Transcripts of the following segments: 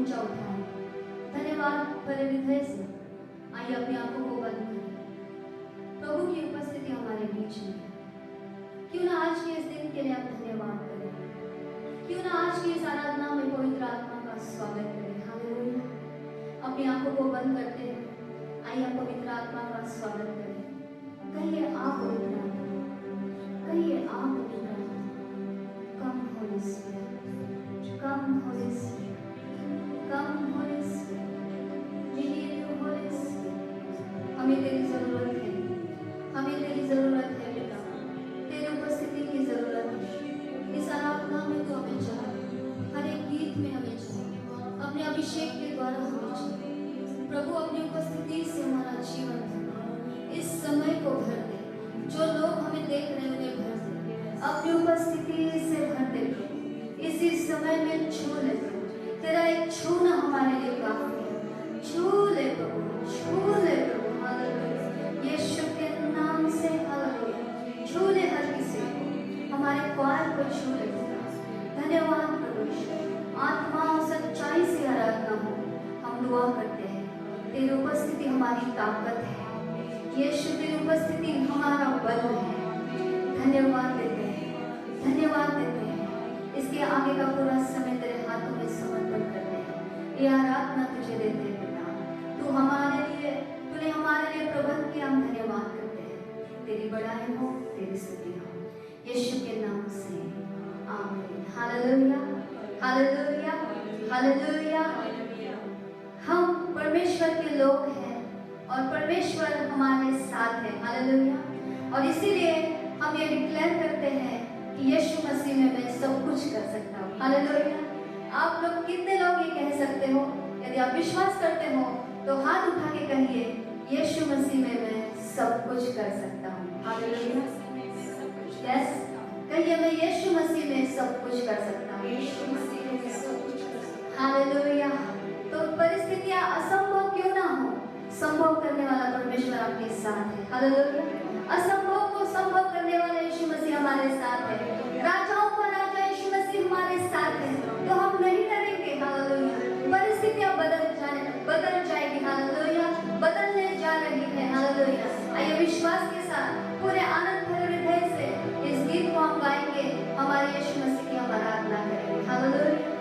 ऊंचा उठाएं। धन्यवाद भरे हृदय से आइए अपनी आंखों को बंद करें। प्रभु की उपस्थिति हमारे बीच में है। क्यों ना आज के इस दिन के लिए हम धन्यवाद करें, क्यों ना आज की इस आराधना में पवित्र आत्मा का स्वागत करें। हालेलुया। अपनी आंखों को बंद करते हैं, आइए हम पवित्र आत्मा का स्वागत करें। कहिए आप पवित्र आत्मा, कहिए आप पवित्र आत्मा। Come Holy Spirit, come Holy Spirit, come Holy Spirit, we need you Holy Spirit. हमें तेरी जरूरत है, हमें तेरी जरूरत है बेटा, तेरी उपस्थिति की जरूरत है। इस आराधना में तो हमें चाहिए, हर एक गीत में हमें चाहिए, अपने अभिषेक के द्वारा हमें चाहिए। प्रभु अपनी उपस्थिति से हमारा जीवन भर, इस समय को भर दे। जो लोग हमें देख रहे हैं उन्हें भर दे, अपनी उपस्थिति से भर दे। इसी समय में छू ले, तेरा एक छूना हमारे लिए काफी है। छू ले प्रभु, छू ले प्रभु। हालेलुया। यीशु के नाम से हालेलुया। छू ले हर किसी को, हमारे क्वार को छू ले। धन्यवाद प्रभु। आत्मा सच्चाई से आराधना हो, हम दुआ करते हैं। तेरी उपस्थिति हमारी ताकत है यीशु, तेरी उपस्थिति हमारा बल है। धन्यवाद देते हैं, धन्यवाद देते हैं। इसके आगे का पूरा समय तेरे हाथों में समर्पण करते हैं। ये आराधना तुझे देते हैं पिता। तू हमारे लिए, तूने हमारे लिए प्रबंध किया, हम धन्यवाद करते हैं। तेरी बड़ाई हो, तेरी स्तुति हो, यीशु के नाम से आमीन। Hallelujah, hallelujah, hallelujah. हम परमेश्वर के लोग हैं और परमेश्वर हमारे साथ है। हालेलुया। और इसीलिए हम ये डिक्लेयर करते हैं कि यीशु मसीह में मैं सब कुछ कर सकता हूँ। हालेलुया। आप लोग कितने लोग ये कह सकते हो? यदि आप विश्वास करते हो तो हाथ उठा के कहिए, यीशु मसीह में मैं सब कुछ कर सकता हूँ। हालेलुया। यस, कहिए मैं यीशु मसीह में सब कुछ कर सकता हूँ। हालेलुया। तो परिस्थितियां असंभव क्यों ना हो, संभव करने वाला परमेश्वर आपके साथ है। हालेलुया। असंभव को संभव करने वाला यीशु मसीह हमारे साथ है। राजाओं का राजा यीशु मसीह हमारे साथ है, तो हम नहीं डरेंगे। हालेलुया। परिस्थितियां बदल जाएगी। हालेलुया। बदलने जा रही है। हालेलुया। आइए विश्वास के साथ पूरे आनंद भरे हृदय से इस गीत को हम गाएंगे, हमारे यीशु मसीह की हम आराधना करेंगे। हालेलुया।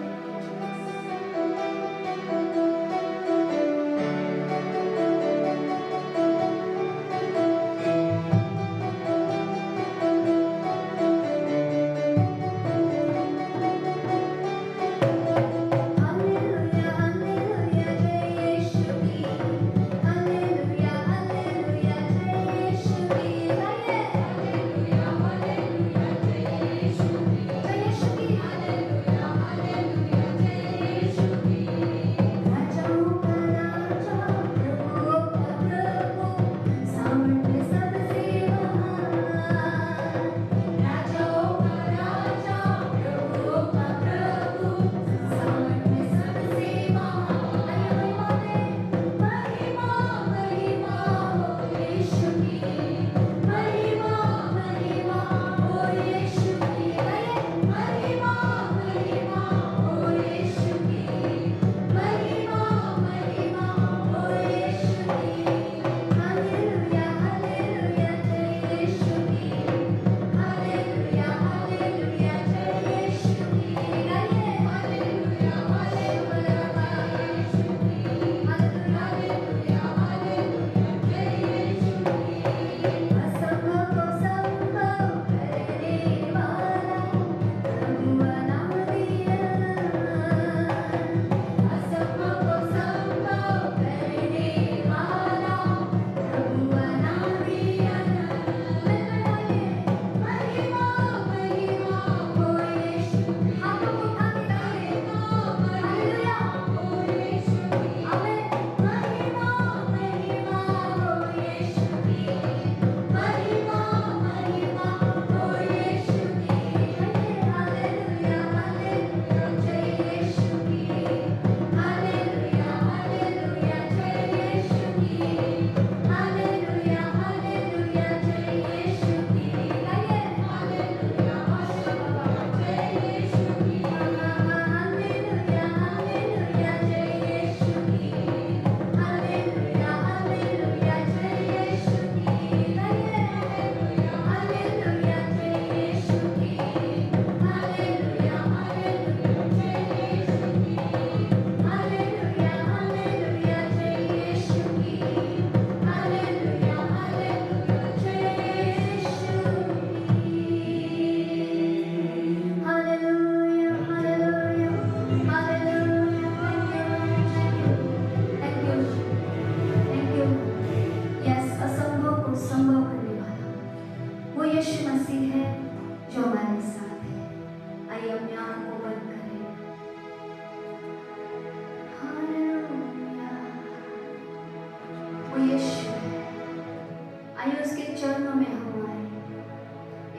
आइए उसके चरणों में हम आए।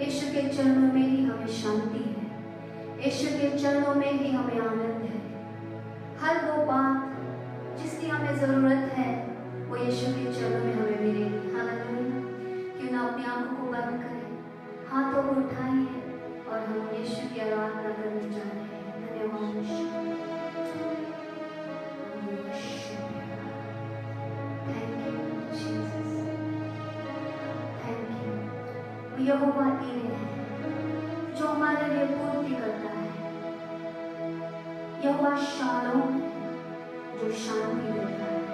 यीशु के चरणों में ही हमें शांति है, यीशु के चरणों में ही हमें आनंद है। हर वो बात जिसकी हमें जरूरत है वो यीशु के चरणों में हमें मिलेगी। हालेलुया। क्यों ना अपनी आंखों को बंद करें, हाथों को उठाइए और हम यीशु की आराधना करने जा रहे हैं। धन्यवाद। Thank you Jesus, thank you. यहोवा ईरे है जो हमारे लिए पूर्ति करता है। यहोवा शालोम है जो शांति देता है।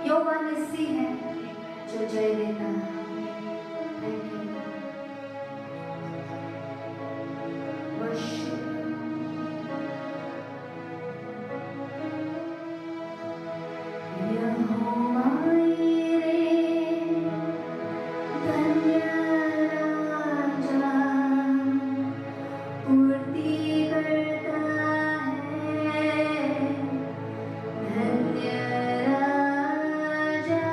यहोवा निस्सी है जो जय देता है। Thank you. वर्शिप यहोवा ईरे, धन्य राजा, पूर्ति करता है। धन्य राजा,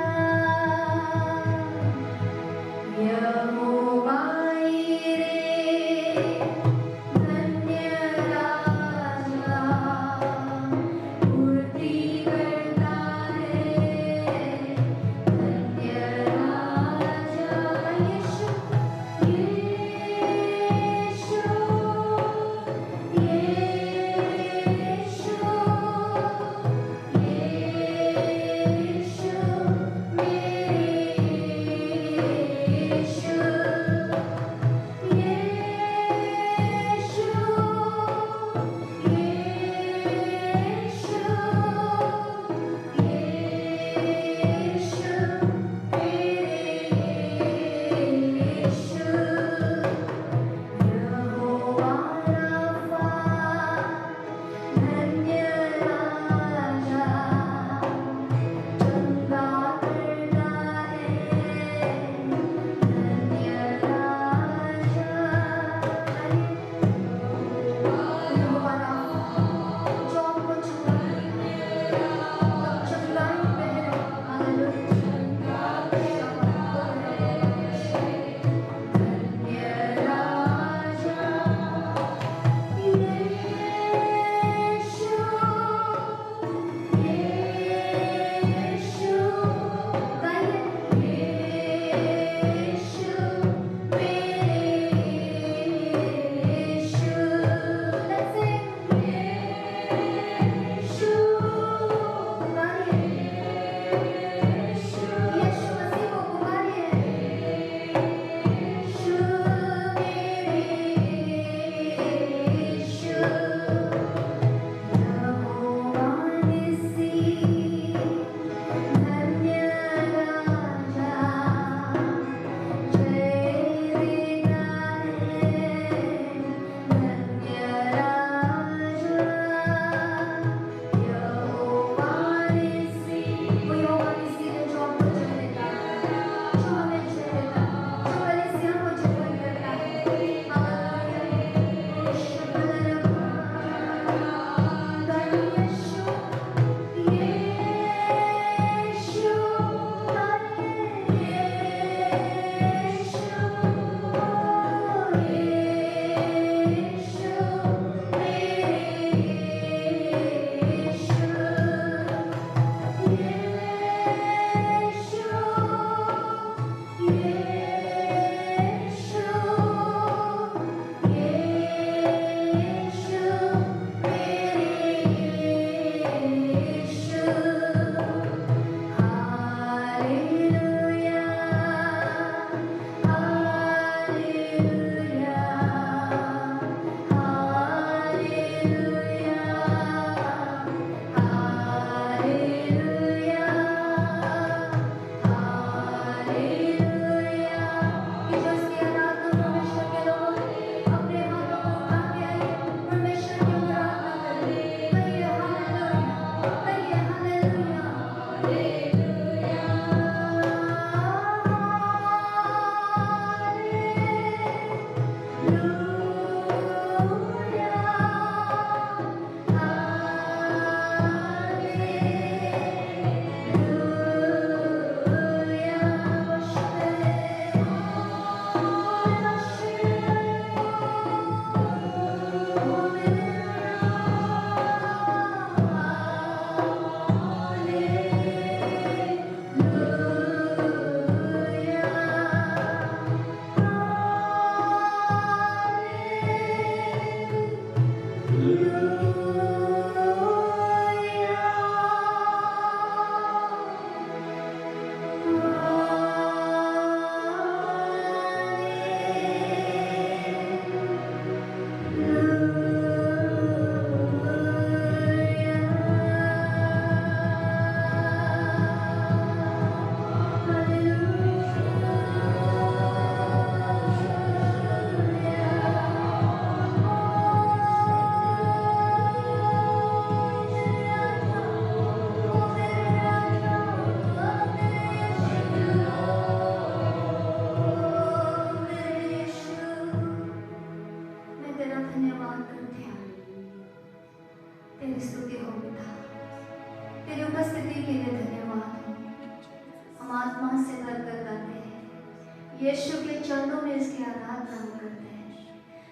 यीशु के चरणों में इसकी आराधना हम करते हैं।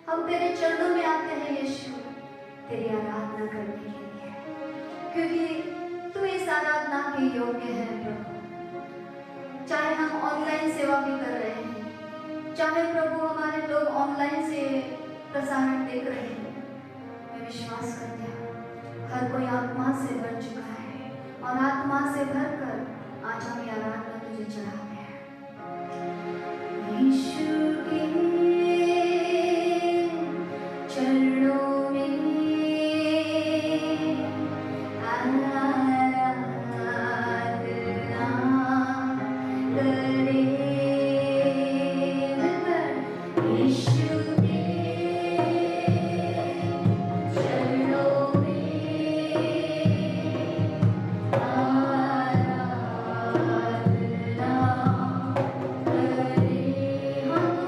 हम तेरे चरणों में आते हैं यीशु, तेरी आराधना करने के लिए, क्योंकि तू इस आराधना के योग्य है प्रभु। चाहे हम ऑनलाइन सेवा भी कर रहे हैं, चाहे प्रभु हमारे लोग ऑनलाइन से प्रसारण देख रहे हैं, मैं विश्वास करती हूँ हर कोई आत्मा से भर चुका है और आत्मा से भरकर आज हम ये आराधना तुझे चढ़ाते हैं। यीशु के चरणों में आराधना करे, यीशु के चरणों में आराधना करे। हम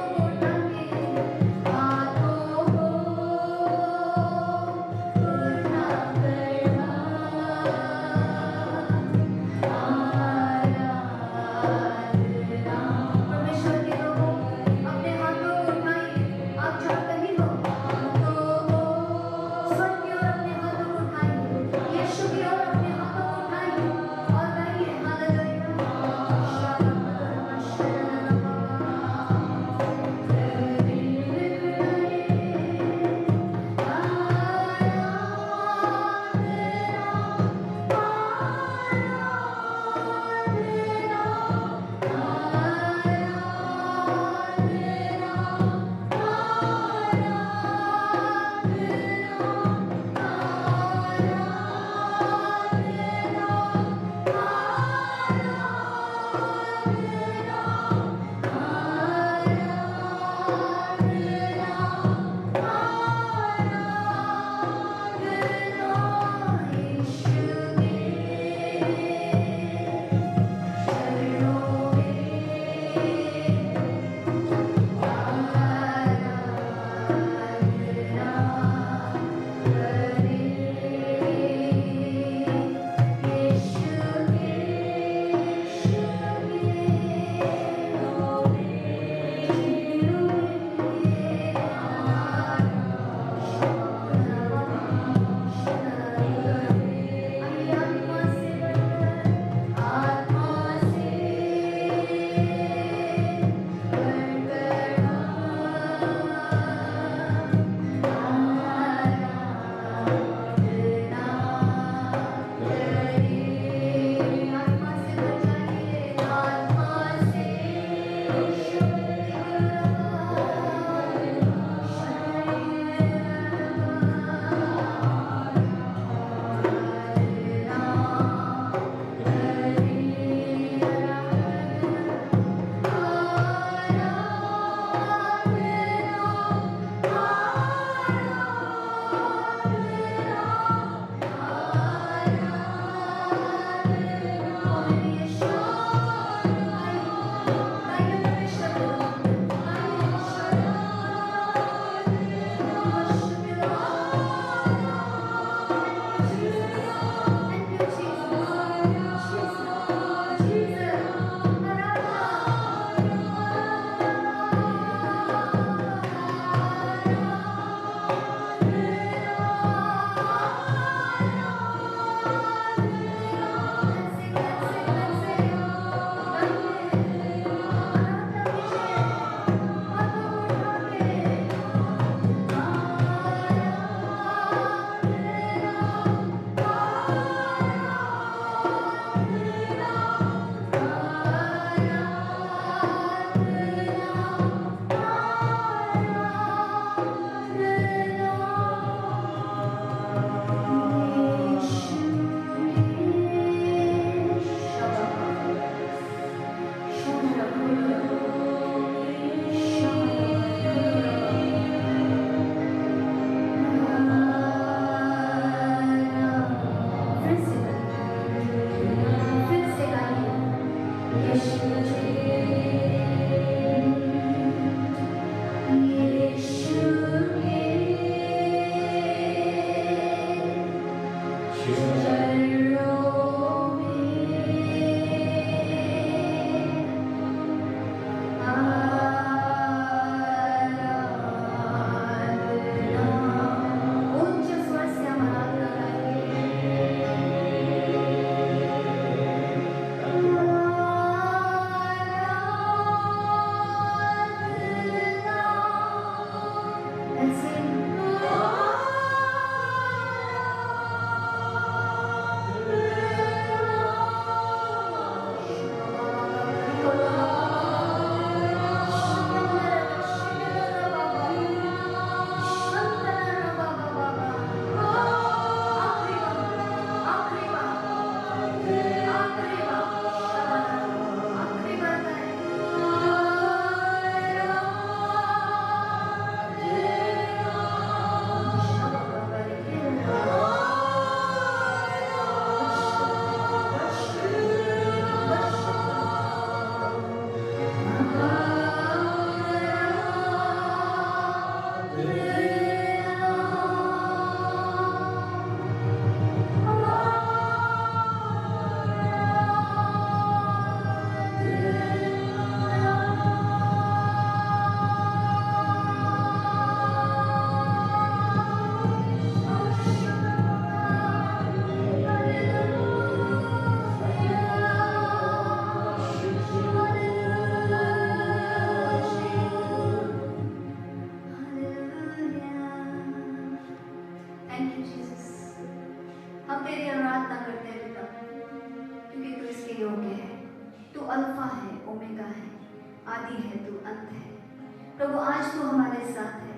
आदि है, तू अंत है। प्रभु आज तू हमारे साथ है,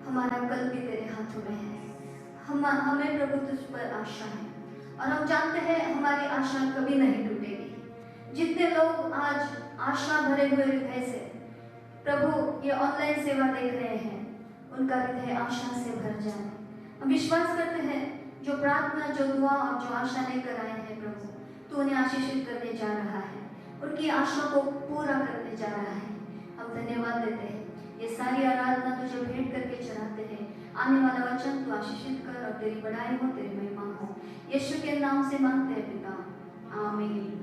हमारा कल भी तेरे हाथों में है। हमें प्रभु तुझ पर आशा है और हम जानते हैं हमारी आशा कभी नहीं टूटेगी। जितने लोग आज आशा भरे हुए हृदय से प्रभु ये ऑनलाइन सेवा देख रहे हैं, उनका हृदय आशा से भर जाए। हम विश्वास करते हैं जो प्रार्थना, जो दुआ और जो आशा लेकर आए हैं प्रभु, तू उन्हें आशीषित करने जा रहा है, उनकी आशा को पूरा करने जा रहा है। हम धन्यवाद देते हैं, ये सारी आराधना तुझे भेंट करके चढ़ाते हैं। आने वाला वचन तू आशीषित कर और तेरी बड़ाई हो, तेरी महिमा हो। यीशु के नाम से मांगते हैं पिता, आमीन।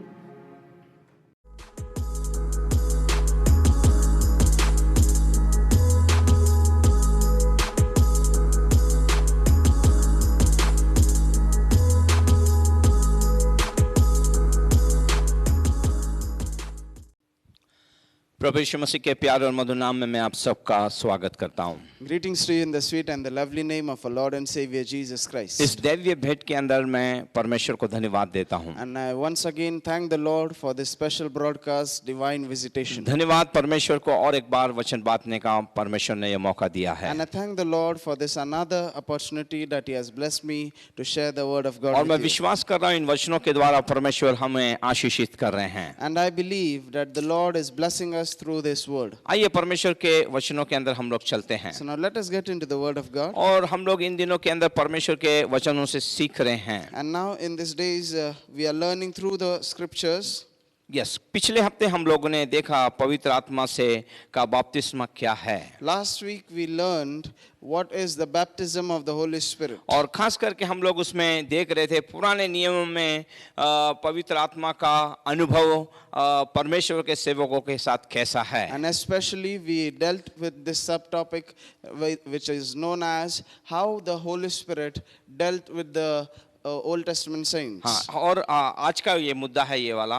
प्रभु यीशु मसीह के प्यारे और मधुर नाम में मैं आप सबका स्वागत करता हूँ। Greetings to you in the sweet and the lovely name of our Lord and Savior Jesus Christ. इस दैवीय भेंट के अंदर मैं परमेश्वर को धन्यवाद देता हूँ। And I once again thank the Lord for this special broadcast, divine visitation. धन्यवाद परमेश्वर को और एक बार वचन बांटने का परमेश्वर ने यह मौका दिया है। And I thank the Lord for this another opportunity that He has blessed me to share the word of God और मैं with you. विश्वास कर रहा हूँ इन वचनों के द्वारा परमेश्वर हमें आशीषित कर रहे हैं। And I believe that the Lord is blessing us through this word. आइए परमेश्वर के वचनों के अंदर हम लोग चलते हैं So now let us get into the word of God. और हम लोग इन दिनों के अंदर परमेश्वर के वचनों से सीख रहे हैं। And now in these days we are learning through the scriptures. Yes, पिछले हफ्ते हम लोगों ने देखा पवित्र आत्मा से का बपतिस्मा क्या है। Last week we learned what is the baptism of the Holy Spirit. और खास करके हम लोग उसमें देख रहे थे पुराने नियमों में पवित्र आत्मा का अनुभव परमेश्वर के सेवकों के साथ कैसा है। And especially we dealt with this subtopic which is known as how the Holy Spirit dealt with the Old Testament saints. हाँ, और आज का ये मुद्दा है ये वाला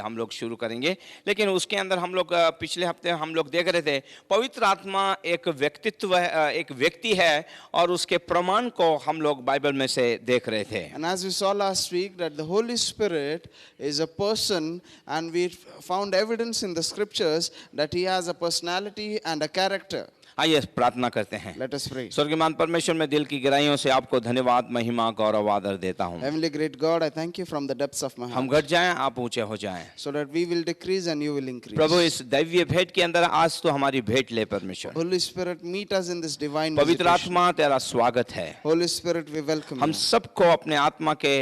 हम लोग शुरू करेंगे। लेकिन उसके अंदर हम लोग पिछले हफ्ते हम लोग देख रहे थे पवित्र आत्मा एक व्यक्तित्व एक व्यक्ति है और उसके प्रमाण को हम लोग बाइबल में से देख रहे थे। And as we saw last week that the Holy Spirit is a person, and we found evidence in the scriptures that he has a personality and a character. आइए प्रार्थना करते हैं। Let us pray. स्वर्गीयमान परमेश्वर, मैं दिल की गहराइयों से आपको धन्यवाद, महिमा, गौरव, आदर देता हूँ। Heavenly great God, I thank you from the depths of my हम heart, घट जाएं, आप ऊंचे हो जाएं। so that we will decrease and you will increase. प्रभु इस दैवीय भेंट के अंदर आज तो हमारी भेंट ले परमेश्वर। Holy Spirit, meet us in this divine पवित्र visitation. आत्मा तेरा स्वागत है। Holy Spirit, we welcome हम you. सबको अपने आत्मा के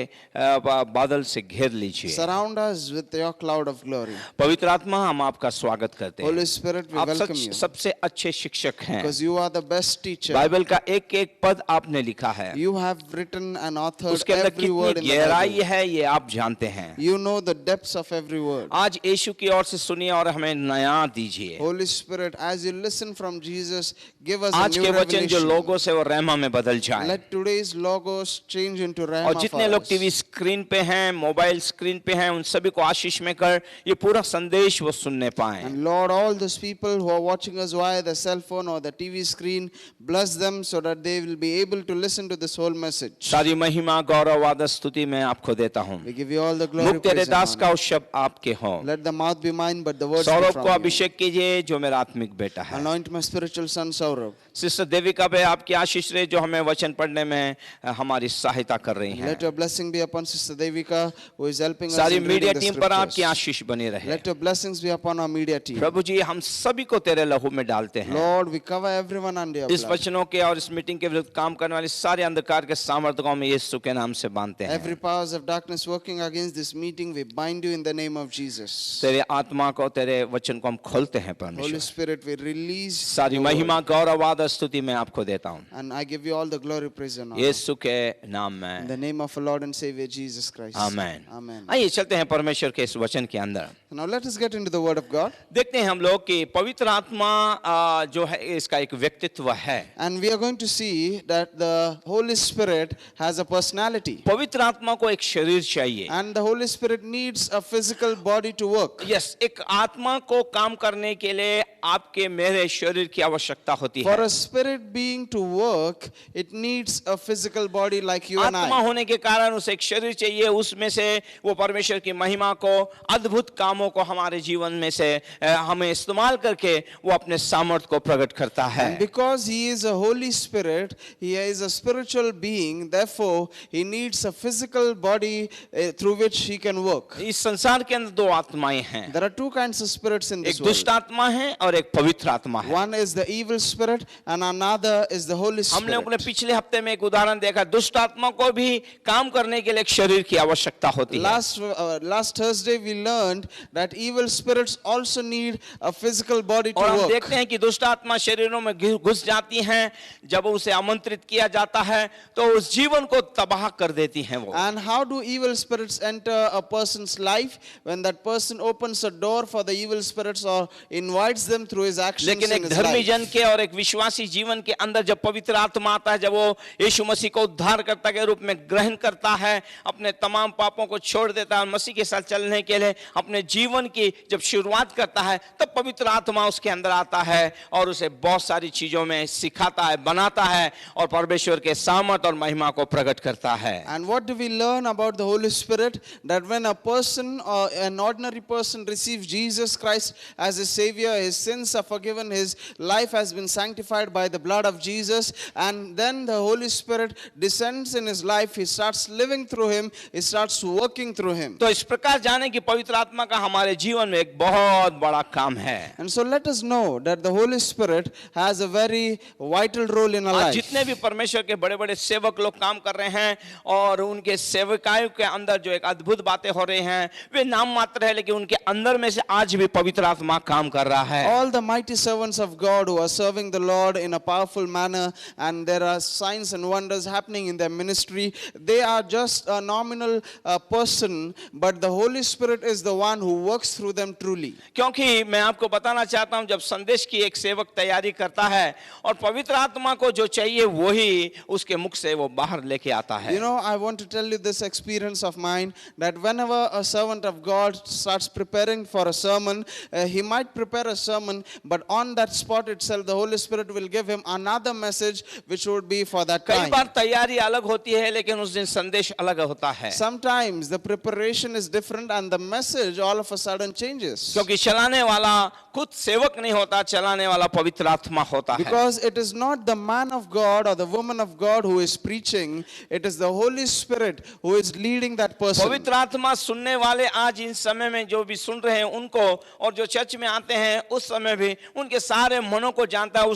बादल से घेर लीजिए। Surround us with your cloud of glory. पवित्र आत्मा हम आपका स्वागत करते हैं। Holy Spirit, we आप welcome you, सबसे अच्छे शिक्षक हैं। because you are the best teacher. Bible का एक एक पद आपने लिखा है। You have written and authored उसके अंदर every word कितनी in the गहराई Bible. है ये आप जानते हैं। You know the depths of every word. आज यीशु की ओर से सुनिए और हमें नया दीजिए। Holy Spirit, as you listen from Jesus, give us a आज new के वचन जो revelation. लोगों से वो रहमा में बदल जाए। Let today's logos change into rhema और जितने for लोग us. टीवी स्क्रीन पे हैं, मोबाइल स्क्रीन पे हैं, उन सभी को आशीष में कर ये पूरा संदेश वो सुनने पाएं। And Lord, all those people who are watching us via the cell phone or the TV screen, bless them so that they will be able to listen to this whole message. सारी महिमा, गौरव, आदर, स्तुति मैं आपको देता हूँ। We give you all the glory, मुख तेरे praise and दास का honor. उस शब्द आपके हो। Let the mouth be mine, but the words be Saurabh from को you. अभिषेक कीजिए जो मेरा आत्मिक बेटा है। Anoint my spiritual son Saurabh. Sister Devika पे आपकी आशीष रहे जो हमें वचन पढ़ने में हमारी सहायता कर रही हैं। Let your blessing be upon Sister Devika, who is helping us सारी in media reading the team पर आपकी scriptures. आशीष बनी रहे। Let your blessings be upon our media team. प्रभु जी हम सभी को तेरे लहू में डालते हैं। Lord, we cover everyone under your इस blood. वचनों के और इस मीटिंग के विरुद्ध काम करने वाले सारे अंधकार के सामर्थ्यों में यीशु के नाम से बांधते हैं। Every powers of darkness working against this meeting, we bind you in the name of Jesus. तेरे आत्मा को तेरे वचन को हम खोलते हैं Holy परमेश्वर। Spirit, we release सारी your word. महिमा, गौरव, आदर, स्तुति मैं आपको देता हूँ And I give you all the glory, praise and honor. यीशु के नाम In में। the name of our Lord and Savior Jesus Christ. Amen. Amen. आइए चलते हैं परमेश्वर के इस वचन के अंदर। So now let us get into the word of God. देखते हैं हम लोग कि पवित्र आत्मा जो है इसका एक व्यक्तित्व है। And we are going to see that the Holy Spirit has a personality personality. पवित्र आत्मा को एक शरीर चाहिए। And the Holy Spirit needs a physical body to work. Yes, एक आत्मा को काम करने के लिए आपके मेरे शरीर की आवश्यकता होती For है। a spirit being to work, it needs a physical body like you and आत्मा I. होने के कारण उसे एक शरीर चाहिए, उसमें से वो परमेश्वर की महिमा को, अद्भुत कामों को हमारे जीवन में से हमें इस्तेमाल करके वो अपने सामर्थ को प्रकट करता है। And because he is a Holy Spirit, he is a spiritual being, therefore he needs a physical body through which he can work. इस संसार के अंदर दो आत्माएं हैं, There are two kinds of spirits in this एक world. दुष्ट आत्मा है और एक पवित्र आत्मा है। One is the evil spirit and another is the Holy हमने अपने Spirit. पिछले हफ्ते में एक उदाहरण देखा, दुष्ट आत्मा को भी काम करने के लिए एक शरीर की आवश्यकता होती है। Last Thursday we learned that evil spirits also need a physical body to और हम work. देखते हैं कि दुष्ट आत्मा शरीरों में घुस जाती हैं, जब उसे आमंत्रित किया जाता है तो उस जीवन को तबाह कर देती हैं वो। And how do evil spirits enter a person's life? When that person opens a door for the evil spirits or invites them through his actions लेकिन in एक his धर्मी life. जन के और एक विश्वासी जीवन के अंदर जब पवित्र आत्मा आता है, जब वो यीशु मसीह को उद्धारकर्ता के रूप में ग्रहण करता है, अपने तमाम पापों को छोड़ देता है, मसीह के साथ चलने के लिए अपने जीवन की जब शुरुआत करता है, तब पवित्र आत्मा उसके अंदर आता है और उसे बहुत सारी चीजों में सिखाता है, बनाता है और परमेश्वर के सामर्थ और महिमा को प्रकट करता है। And what do we learn about the Holy Spirit? That when a person or an ordinary person receives Jesus Christ as his Savior, his sins are forgiven, his life has been sanctified by the blood of Jesus, and then the Holy Spirit descends in his life, he starts living through him, he starts working through him. तो इस प्रकार जाने कि पवित्र आत्मा का हमारे जीवन में एक बहुत बड़ा काम है। And so let us know that the Holy Spirit has a very vital role in our आज life. जितने भी परमेश्वर के बड़े बड़े सेवक लोग काम कर रहे हैं और उनके सेवकायों के अंदर जो एक अद्भुत बातें हो रही हैं, वे नाम मात्र है, लेकिन उनके अंदर में से आज भी पवित्र आत्मा काम कर रहा है। All the mighty servants of God who are serving the Lord in a powerful manner, and there are signs and wonders happening in their ministry, they are just a nominal person, but the Holy Spirit is the one who works through them truly. क्योंकि मैं आपको बताना चाहता हूं, जब संदेश की एक सेवक तैयारी करता है और पवित्र आत्मा को जो चाहिए वही उसके मुख से वो बाहर लेके आता है। You know, I want to tell you this experience of mine, that whenever a servant of God starts preparing for a sermon, he might prepare a sermon, but on that spot itself, the Holy Spirit will give him another message which would be for that कई time. बार तैयारी अलग होती है, लेकिन उस दिन संदेश अलग होता है, Sometimes the preparation is different and the message all of a sudden changes. क्योंकि चलाने वाला खुद सेवक नहीं होता, चलाने वाला पवित्र आत्मा होता है। Because it is not the man of God or the woman of God who is preaching, it is the Holy Spirit who is leading that person. पवित्र आत्मा सुनने वाले आज इन समय में जो भी सुन रहे हैं उनको, और जो चर्च में आते हैं उस समय भी, उनके सारे मनों को जानता है।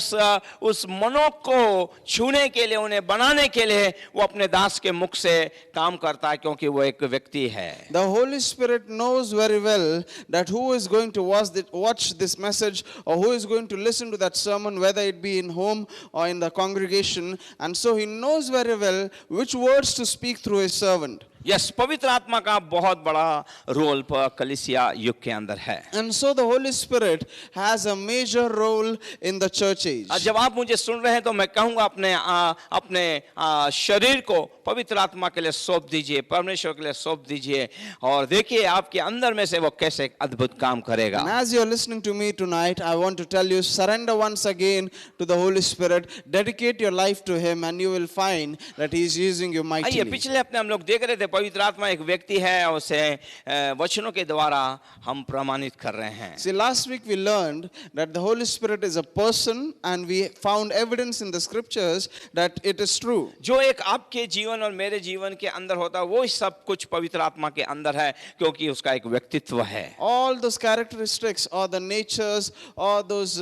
उस मनों को छूने के लिए, उन्हें बनाने के लिए वो अपने दास के मुख से काम करता है, क्योंकि वो एक व्यक्ति है। The Holy Spirit knows very well that who is going to watch this message or who is going to listen to that sermon, whether it be in home or in the congregation, and so he knows very well which words to speak through his servant. Yes, पवित्र आत्मा का बहुत बड़ा role कलीसिया युग के अंदर है। And so the Holy Spirit has a major role in the church age. जब आप मुझे सुन रहे हैं तो मैं कहूंगा अपने शरीर को पवित्र आत्मा के लिए सौंप दीजिए, परमेश्वर के लिए सौंप दीजिए, और देखिए आपके अंदर में से वो कैसे अद्भुत काम करेगा। And as you are listening to me tonight, I want to tell you, surrender once again to the Holy Spirit, dedicate your life to Him, and you will find that He is using you आइए, mightily. पिछले हफ्ते हम लोग देख रहे थे पवित्र आत्मा एक व्यक्ति है, और उसे वचनों के द्वारा हम प्रमाणित कर रहे हैं। See, last week we learned that the Holy Spirit is a person, and we found evidence in the scriptures that it is true. जो एक आपके जीवन और मेरे जीवन के अंदर होता है, वो सब कुछ पवित्र आत्मा के अंदर है, क्योंकि उसका एक व्यक्तित्व है। All those characteristics or the natures or those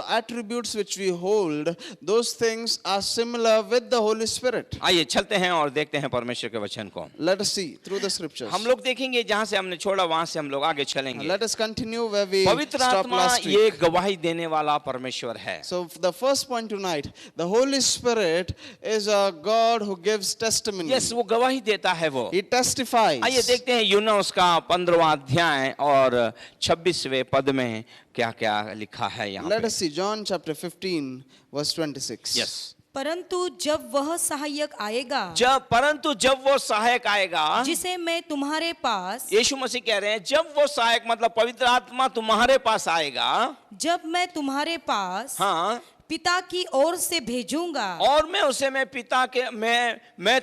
attributes which we hold, those things are similar with the Holy Spirit. आइए चलते हैं और देखते हैं परमेश्वर के वचन को। Let us see through the scriptures. हम लोग देखेंगे जहां से हमने छोड़ा वहां से हम लोग आगे चलेंगे। Let us continue where we पवित्र stopped आत्मा last week. ये गवाही देने वाला परमेश्वर है। So the first point tonight, the Holy Spirit is a God who gives testimony. Yes, वो गवाही देता है वो। He testifies. आइए देखते हैं यूहन्ना उसका 15वां अध्याय और 26वें पद में क्या क्या लिखा है यहाँ Let पे। us see John chapter 15 verse 26. Yes, परंतु जब वह सहायक आएगा परंतु जब वो सहायक आएगा, जिसे मैं तुम्हारे पास, यीशु मसीह कह रहे हैं जब वो सहायक मतलब पवित्र आत्मा तुम्हारे पास आएगा, जब मैं तुम्हारे पास हाँ, पिता की ओर से भेजूंगा, और मैं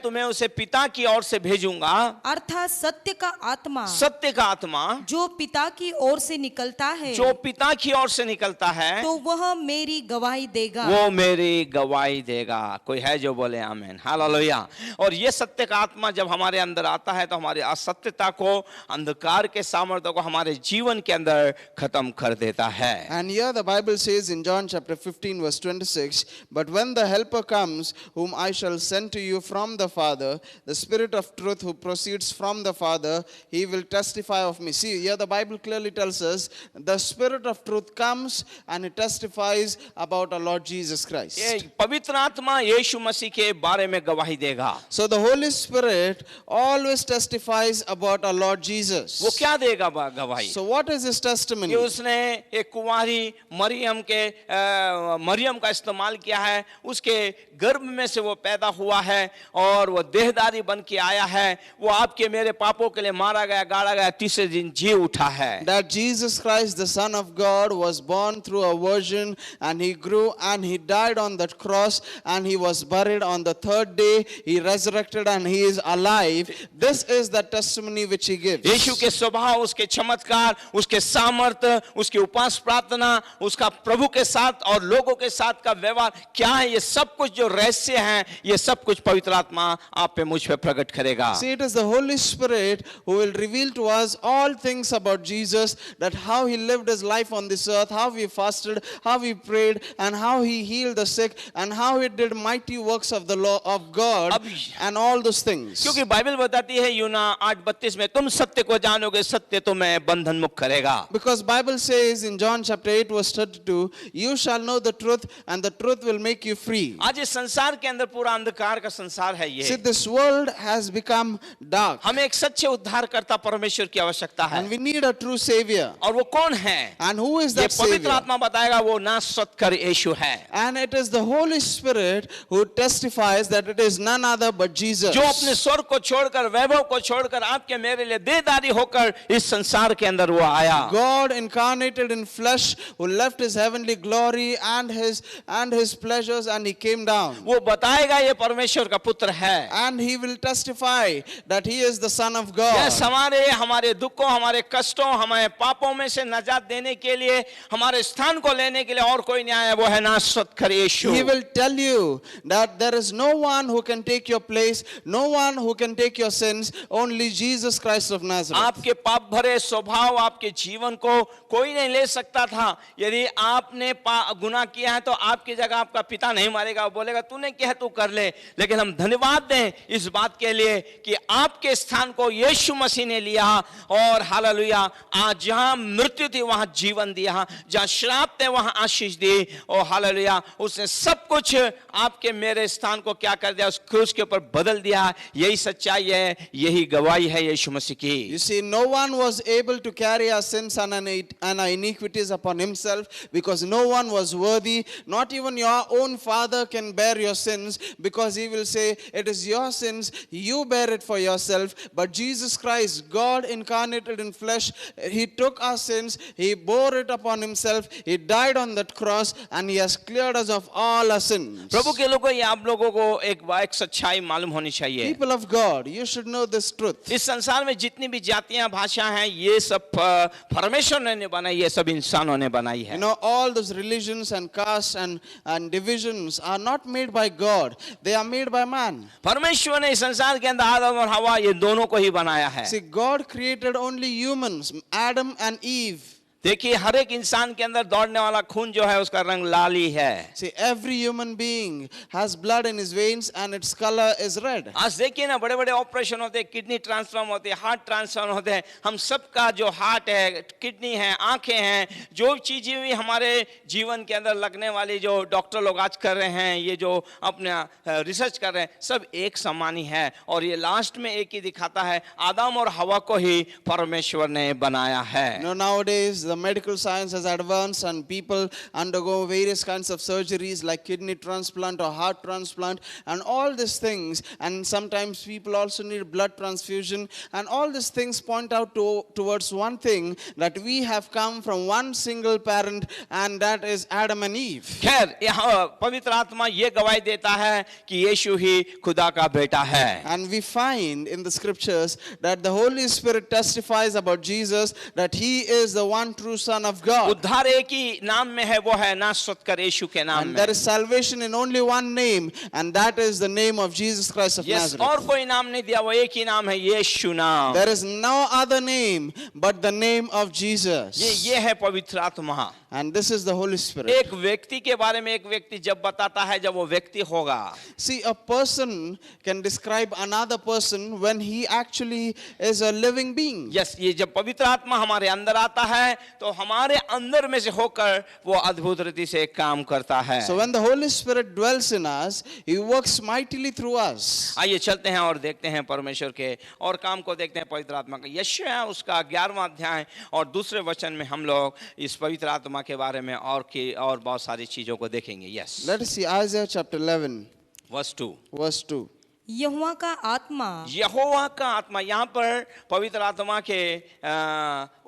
तुम्हें उसे पिता की ओर से भेजूंगा, अर्थात सत्य का आत्मा, सत्य का आत्मा जो पिता की ओर से निकलता है, जो पिता की ओर से निकलता है, तो वह मेरी गवाही देगा। वो मेरी गवाही देगा। कोई है जो बोले आमीन, हालेलुया। और ये सत्य का आत्मा जब हमारे अंदर आता है तो हमारी असत्यता को, अंधकार के सामर्थ्य को हमारे जीवन के अंदर खत्म कर देता है। And here the Bible says in John chapter 15 verse 26, but when the helper comes, whom I shall send to you from the Father, the Spirit of truth who proceeds from the Father, he will testify of me. See, here the Bible clearly tells us the Spirit of truth comes and it testifies about our Lord Jesus Christ. ये पवित्र आत्मा यीशु मसीह के बारे में गवाही देगा। So the Holy Spirit always testifies about our Lord Jesus. वो क्या देगा गवाही? So what is his testimony? कि उसने एक कुंवारी मरियम का इस्तेमाल किया है, उसके गर्भ में से वो पैदा हुआ है और वो देहधारी बन के आया है, वो आपके मेरे पापों के लिए मारा गया, गाड़ा गया, तीसरे दिन जी उठा है। That Jesus Christ, the Son of God, was born through a virgin and he grew and he died on that cross and he was buried. On the third day he resurrected and he is alive. This is the testimony which he gives. यीशु के स्वभाव, उसके चमत्कार, उसके सामर्थ्य, उसकी उपास प्रार्थना, उसका प्रभु के साथ और लोगों के साथ का व्यवहार क्या है, ये सब कुछ जो रहस्य हैं, ये सब कुछ पवित्र आत्मा आप पे मुझ पे प्रकट करेगा। See, it is the Holy Spirit who will reveal to us all things about Jesus, that how he lived his life on this earth, how he fasted, how he prayed, and how he healed the sick, and how he did mighty works of the law of God, and all those things. क्योंकि Bible बताती है यूना 8:32 में, तुम सत्य को जानोगे, सत्य तुम्हें बंधन मुक्त करेगा। Because Bible says in John chapter 8 verse 32, you shall know the truth and the truth will make you free. आज इस संसार के अंदर पूरा अंधकार का संसार है ये। See, this world has become dark हमें एक सच्चे उद्धारकर्ता परमेश्वर की आवश्यकता है। and we need a true savior. और वो कौन है? And who is ये that पवित्र savior? आत्मा बताएगा, वो नासरत का यीशु है। And it is the Holy Spirit who testifies that it is none other but Jesus. जो अपने स्वर्ग को छोड़कर, वैभव को छोड़कर आपके मेरे लिए देहधारी होकर इस संसार के अंदर वो आया। God incarnated in flesh, who left his heavenly glory and his pleasures, and he came down. वो बताएगा ये परमेश्वर का पुत्र है। And he will testify that he is the Son of God. Yes, हमारे दुखों, हमारे कष्टों, हमारे पापों में से नजात देने के लिए, हमारे स्थान को लेने के लिए और कोई नहीं आया, वो है नासरत का यीशु। He will tell you that there is no one who can take your place, no one who can take your sins, only Jesus Christ of Nazareth. आपके पाप भरे स्वभाव, आपके जीवन को कोई नहीं ले सकता था। यदि आपने गुनाह किया है तो आपकी जगह आपका पिता नहीं मारेगा, वो बोलेगा तूने क्या तू कर ले। लेकिन हम धन्यवाद दें इस बात के लिए कि आपके स्थान को यीशु मसीह ने लिया, और हालेलुया, आज जहां मृत्यु थी वहां जीवन दिया, जहां श्राप थे वहां आशीष दी, और हालेलुया, उसने सब कुछ आपके मेरे स्थान को क्या कर दिया, उस क्रूस के ऊपर बदल दिया। यही सच्चाई है, यही गवाही है यीशु मसीह की। You see, no one was able to carry our sins and our iniquities upon himself, because no one was worthy. Not even your own father can bear your sins, because he will say, it is your sins, you bear it for yourself. But Jesus Christ, God incarnated in flesh, he took our sins, he bore it upon himself, he died on that cross, and he has cleared us of all our sins. प्रभु के लोगों, ये आप लोगों को एक सच्चाई मालूम होनी चाहिए। People of God, you should know this truth. इस संसार में जितनी भी जातियां, भाषा हैं, ये सब परमेश्वर ने बनाई, ये सब इंसानों ने बनाई है। You know, all those religions and castes and divisions are not made by God, they are made by man. परमेश्वर ने इस संसार के अंदर आदम और हवा, ये दोनों को ही बनाया है। See, God created only humans, Adam and Eve. देखिए, हर एक इंसान के अंदर दौड़ने वाला खून जो है उसका रंग लाली है। See, every human being has blood in his veins and its color is red. आज देखिए ना, बड़े बड़े ऑपरेशन होते हैं, किडनी ट्रांसफॉर्म होते हैं, हार्ट ट्रांसफॉर्म होते हैं। हम सबका जो हार्ट है, किडनी है, आंखें हैं, जो चीजें भी हमारे जीवन के अंदर लगने वाली जो डॉक्टर लोग आज कर रहे हैं, ये जो अपना रिसर्च कर रहे हैं, सब एक समान ही है। और ये लास्ट में एक ही दिखाता है, आदम और हवा को ही परमेश्वर ने बनाया है। You know, nowadays the medical science has advanced and people undergo various kinds of surgeries like kidney transplant or heart transplant and all these things, and sometimes people also need blood transfusion, and all these things point out towards one thing, that we have come from one single parent, and that is Adam and Eve. खैर यहाँ पवित्र आत्मा ये गवाही देता है कि यीशु ही खुदा का बेटा है. And we find in the scriptures that the Holy Spirit testifies about Jesus that he is the one true Son of God. उद्धार एक ही नाम में है, वो है नासरत कर यीशु के नाम And में. there is salvation in only one name, and that is the name of Jesus Christ of Yes, Nazareth. और कोई नाम नहीं दिया, वो एक ही नाम है, यीशु नाम. There is no other name but the name of Jesus. ये है पवित्र आत्मा. And this is the Holy Spirit. एक व्यक्ति के बारे में एक व्यक्ति जब बताता है जब वो व्यक्ति होगा. See, a person can describe another person when he actually is a living being. Yes, ये जब पवित्र आत्मा हमारे अंदर आता है तो हमारे अंदर में से होकर वो अद्भुत रीति से काम करता है. So when the Holy Spirit dwells in us, he works mightily through us. आइए चलते हैं और देखते हैं परमेश्वर के और काम को देखते हैं पवित्र आत्मा का. यशायाह उसका 11वां अध्याय और दूसरे वचन में हम लोग इस पवित्र आत्मा के बारे में और बहुत सारी चीजों को देखेंगे. Yes, Let us see Isaiah chapter 11, verse 2. verse 2. यहोवा का आत्मा यहोवा का आत्मा, यहाँ पर पवित्र आत्मा के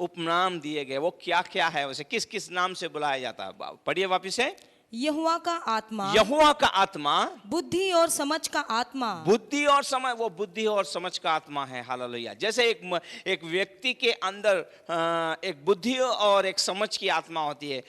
उपनाम दिए गए. वो क्या क्या है, वैसे किस किस नाम से बुलाया जाता है? पढ़िए वापिस से. यहोवा का आत्मा, यहोवा का आत्मा, बुद्धि और समझ का आत्मा. बुद्धि और समझ, वो बुद्धि और समझ का आत्मा है. हालेलुया. जैसे एक व्यक्ति के अंदर एक बुद्धि और एक समझ की आत्मा होती है.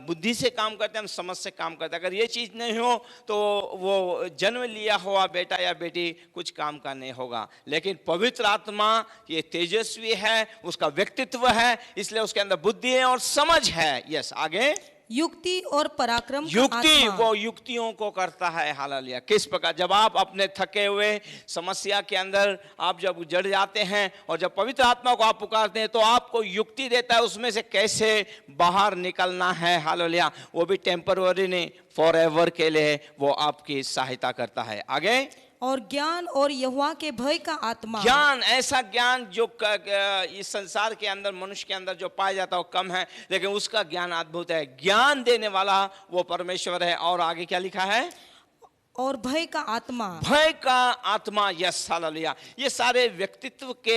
बुद्धि से काम करते हैं, हम समझ से काम करते हैं. अगर ये चीज नहीं हो तो वो जन्म लिया हुआ बेटा या बेटी कुछ काम का नहीं होगा. लेकिन पवित्र आत्मा ये तेजस्वी है, उसका व्यक्तित्व है, इसलिए उसके अंदर बुद्धि है और समझ है. यस, आगे. युक्ति और पराक्रम का युक्ति, आत्मा. वो युक्तियों को करता है. हालेलुया. किस प्रकार? जब आप अपने थके हुए समस्या के अंदर आप जब जड़ जाते हैं और जब पवित्र आत्मा को आप पुकारते हैं तो आपको युक्ति देता है उसमें से कैसे बाहर निकलना है. हालेलुया. वो भी टेम्पररी नहीं, फॉरएवर के लिए वो आपकी सहायता करता है. आगे. और ज्ञान और यहोवा के भय का आत्मा. ज्ञान, ऐसा ज्ञान जो इस संसार के अंदर मनुष्य के अंदर जो पाया जाता है वो कम है, लेकिन उसका ज्ञान अद्भुत है. ज्ञान देने वाला वो परमेश्वर है. और आगे क्या लिखा है? और भय का आत्मा. भय का आत्मा. Yes, hallelujah. ये सारे व्यक्तित्व के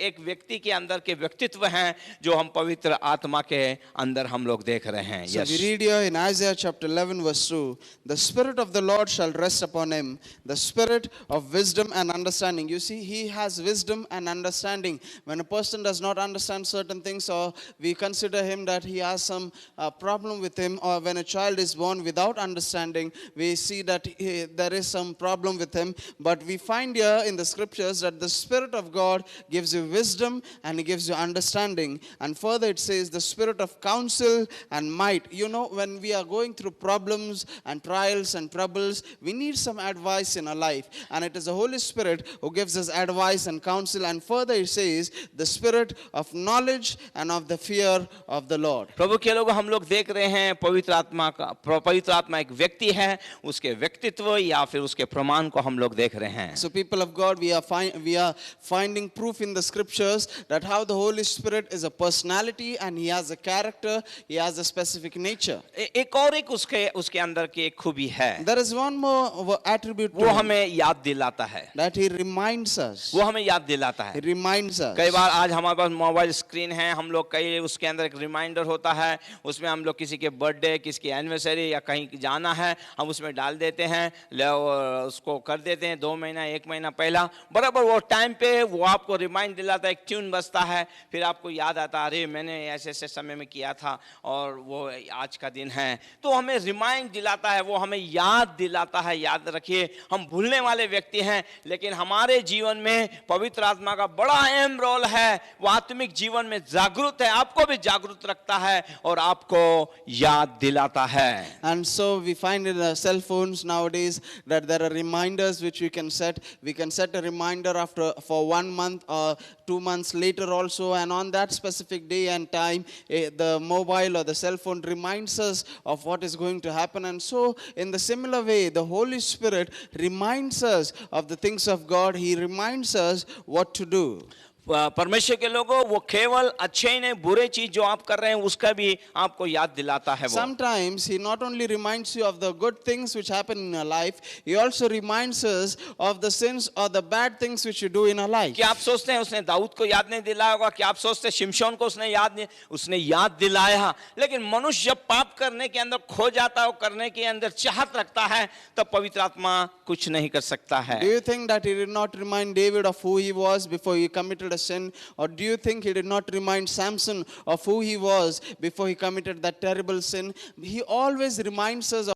एक व्यक्ति के अंदर के व्यक्तित्व हैं जो हम पवित्र आत्मा के अंदर हम लोग देख रहे हैं. So we read here in Isaiah chapter 11 verse 2, the Spirit of the Lord shall rest upon him, the Spirit of wisdom and understanding. You see, he has wisdom and understanding. When a person does not understand certain things, or we consider him that he has some problem with him, or when a child is born without understanding, we see that there is some problem with him. But we find here in the scriptures that the Spirit of God gives you wisdom and he gives you understanding. And further it says the Spirit of counsel and might. You know, when we are going through problems and trials and troubles, we need some advice in our life. And it is the Holy Spirit who gives us advice and counsel. And further it says the Spirit of knowledge and of the fear of the Lord. प्रभु के लोग हम लोग देख रहे हैं पवित्र आत्मा एक व्यक्ति है, उसके व्यक्तित्व या फिर उसके प्रमाण को हम लोग देख रहे हैं. So people of God, we are finding proof in the scriptures that how the Holy Spirit is a personality and he has a character, he has a specific nature. एक और एक उसके अंदर की एक खूबी है. There is one more attribute वो to him, हमें याद दिलाता है. that he reminds us. वो हमें याद दिलाता He है. reminds us. कई बार आज हमारे पास मोबाइल स्क्रीन है, हम लोग कई उसके अंदर एक रिमाइंडर होता है, उसमें हम लोग किसी के बर्थडे, किसी की एनिवर्सरी या कहीं जाना है, हम उसमें डाल देते हैं, उसको कर देते हैं 2 महीना 1 महीना पहला. बराबर वो टाइम पे वो आपको रिमाइंड दिलाता है, एक ट्यून बजता है, फिर आपको याद आता, अरे मैंने ऐसे ऐसे समय में किया था और वो आज का दिन है. तो हमें रिमाइंड दिलाता है, वो हमें याद दिलाता है. याद रखिए, हम भूलने वाले व्यक्ति हैं, लेकिन हमारे जीवन में पवित्र आत्मा का बड़ा अहम रोल है. वो आत्मिक जीवन में जागरूक है, आपको भी जागरूक रखता है और आपको याद दिलाता है. And so we find in the cell phones nowadays that there are reminders which we can set. We can set a reminder for 1 month or 2 months later also, and on that specific day and time, the mobile or the cell phone reminds us of what is going to happen. And so in the similar way, the Holy Spirit reminds us of the things of God. He reminds us what to do. परमेश्वर के लोगों, वो केवल अच्छे ही नहीं, बुरे चीज जो आप कर रहे हैं उसका भी आपको याद दिलाता है वो। Sometimes he not only reminds you of the good things which happen in your life, he also reminds us of the sins or the bad things which you do in our life. क्या आप सोचते हैं उसने दाऊद को याद नहीं दिलाया होगा? क्या आप सोचते हैं शिमशोन को उसने याद दिलाया? लेकिन मनुष्य जब पाप करने के अंदर खो जाता है, करने के अंदर चाहत रखता है, तब पवित्र आत्मा कुछ नहीं कर सकता है। Do you think that he did not remind David of who he was before he committed a sin? Or do you think he did not remind Samson of who he was before he committed that terrible sin? He always reminds us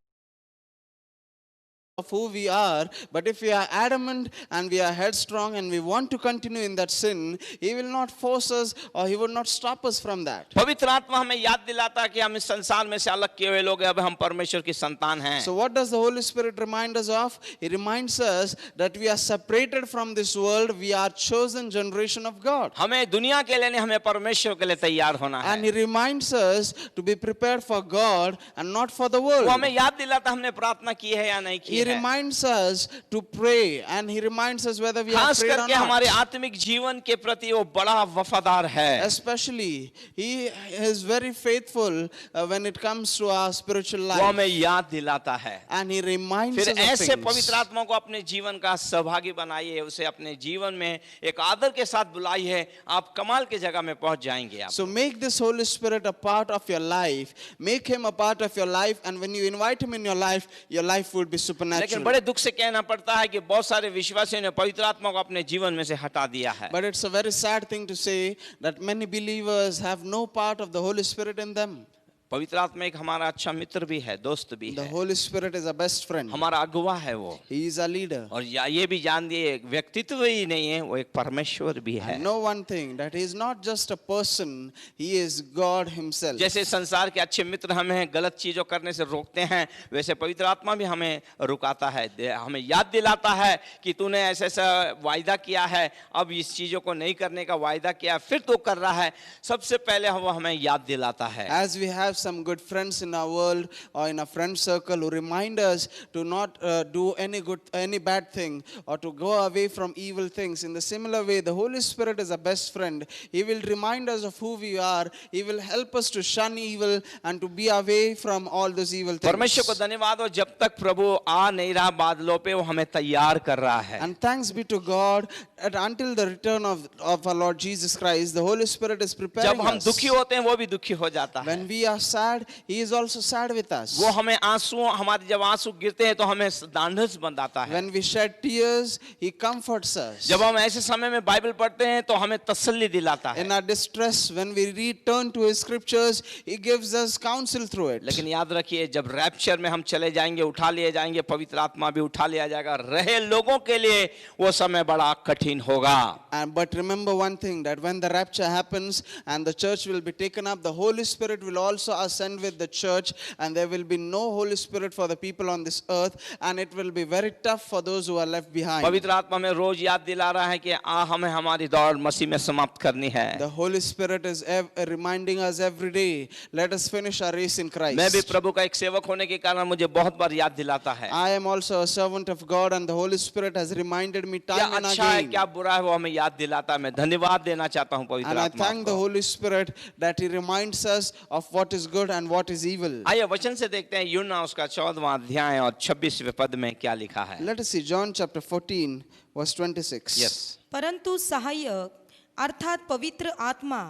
of who we are, but if we are adamant and we are headstrong and we want to continue in that sin, he will not force us or he will not stop us from that. पवित्र आत्मा हमें याद दिलाता है कि हम इस संसार में से अलग किए हुए लोग हैं, अब हम परमेश्वर की संतान हैं। So what does the Holy Spirit remind us of? He reminds us that we are separated from this world, we are chosen generation of God. हमें दुनिया के लिए नहीं, हमें परमेश्वर के लिए तैयार होना है। And he reminds us to be prepared for God and not for the world. वो हमें याद दिलाता हमने प्रार्थना की है या नहीं की He है। reminds us to pray and he reminds us whether we have खास prayed or करके हमारे not. आत्मिक जीवन के प्रति वो बड़ा वफादार है। Especially, he is very faithful when it comes to our spiritual वो life. हमें याद दिलाता है। And he reminds फिर us of ऐसे things. पवित्र आत्मा को अपने जीवन का सहभागी बनाइए, उसे अपने जीवन में एक आदर के साथ बुलाइए, आप कमाल की जगह में पहुंच जाएंगे आप। So make this Holy Spirit a part of your life. Make him a part of your life, and when you invite him in your life would be लेकिन supernatural. बड़े दुख से कहना पड़ता है कि बहुत सारे विश्वासियों ने पवित्र आत्मा को अपने जीवन में से हटा दिया है। But it's a very sad thing to say that many believers have no part of the Holy Spirit in them. पवित्र आत्मा एक हमारा अच्छा मित्र भी है, दोस्त भी The है, Holy Spirit is a best friend. हमारा अगुवा है वो। He is a leader. और ये भी जान दिए, व्यक्तित्व ही नहीं है, वो एक परमेश्वर भी है। And know one thing, that he is not just a person, he is God himself. जैसे संसार के अच्छे मित्र हमें गलत चीजों करने से रोकते हैं, वैसे पवित्र आत्मा भी हमें रुकाता है, हमें याद दिलाता है कि तूने ऐसा ऐसा वायदा किया है, अब इस चीजों को नहीं करने का वायदा किया, फिर तो कर रहा है। सबसे पहले वो हमें याद दिलाता है। As we have some good friends in our world or in a friend circle who remind us to not do any bad thing or to go away from evil things, in the similar way the Holy Spirit is a best friend. He will remind us of who we are. He will help us to shun evil and to be away from all those evil things. परमेश्वर को धन्यवाद हो, जब तक प्रभु आ नहीं रहा बादलों पे, वो हमें तैयार कर रहा है। And thanks be to God that until the return of our Lord Jesus Christ, the Holy Spirit is preparing जब हम us. दुखी होते हैं वो भी दुखी हो जाता है। When we are sad, he is also sad with us. वो हमें हमारे जब आंसू गिरते हैं तो हमें ढांढस बंधाता है। When we shed tears, he comforts us. जब हम ऐसे समय में बाइबल पढ़ते हैं तो हमें तसल्ली दिलाता है। In our distress, when we return to his scriptures, he gives us counsel through it. लेकिन याद रखिए, जब रैप्चर में हम चले जाएंगे, उठा लिए जाएंगे, पवित्र आत्मा भी उठा लिया जाएगा, रहे लोगों के लिए वो समय बड़ा कठिन होगा। But remember one thing, that when the rapture happens and the church will be taken up, the Holy Spirit will also ascend with the church, and there will be no Holy Spirit for the people on this earth, and it will be very tough for those who are left behind. पवित्र आत्मा में रोज याद दिला रहा है कि हमें हमारी दौड़ मसीह में समाप्त करनी है। The Holy Spirit is reminding us every day, let us finish our race in Christ. मैं भी प्रभु का एक सेवक होने के कारण मुझे बहुत बार याद दिलाता है। I am also a servant of God, and the Holy Spirit has reminded me क्या time and अच्छा है again. क्या बुरा है वो हमें याद दिलाता है। मैं धन्यवाद देना चाहता हूँ पवित्र And I आत्मा thank the को। Holy Spirit that he reminds us of what is good and what is evil. आइए वचन से देखते हैं यूहन्ना उसका 14वां अध्याय और 26वें पद में क्या लिखा है। Let us see John chapter 14 verse 26. Yes, परंतु सहायक अर्थात पवित्र आत्मा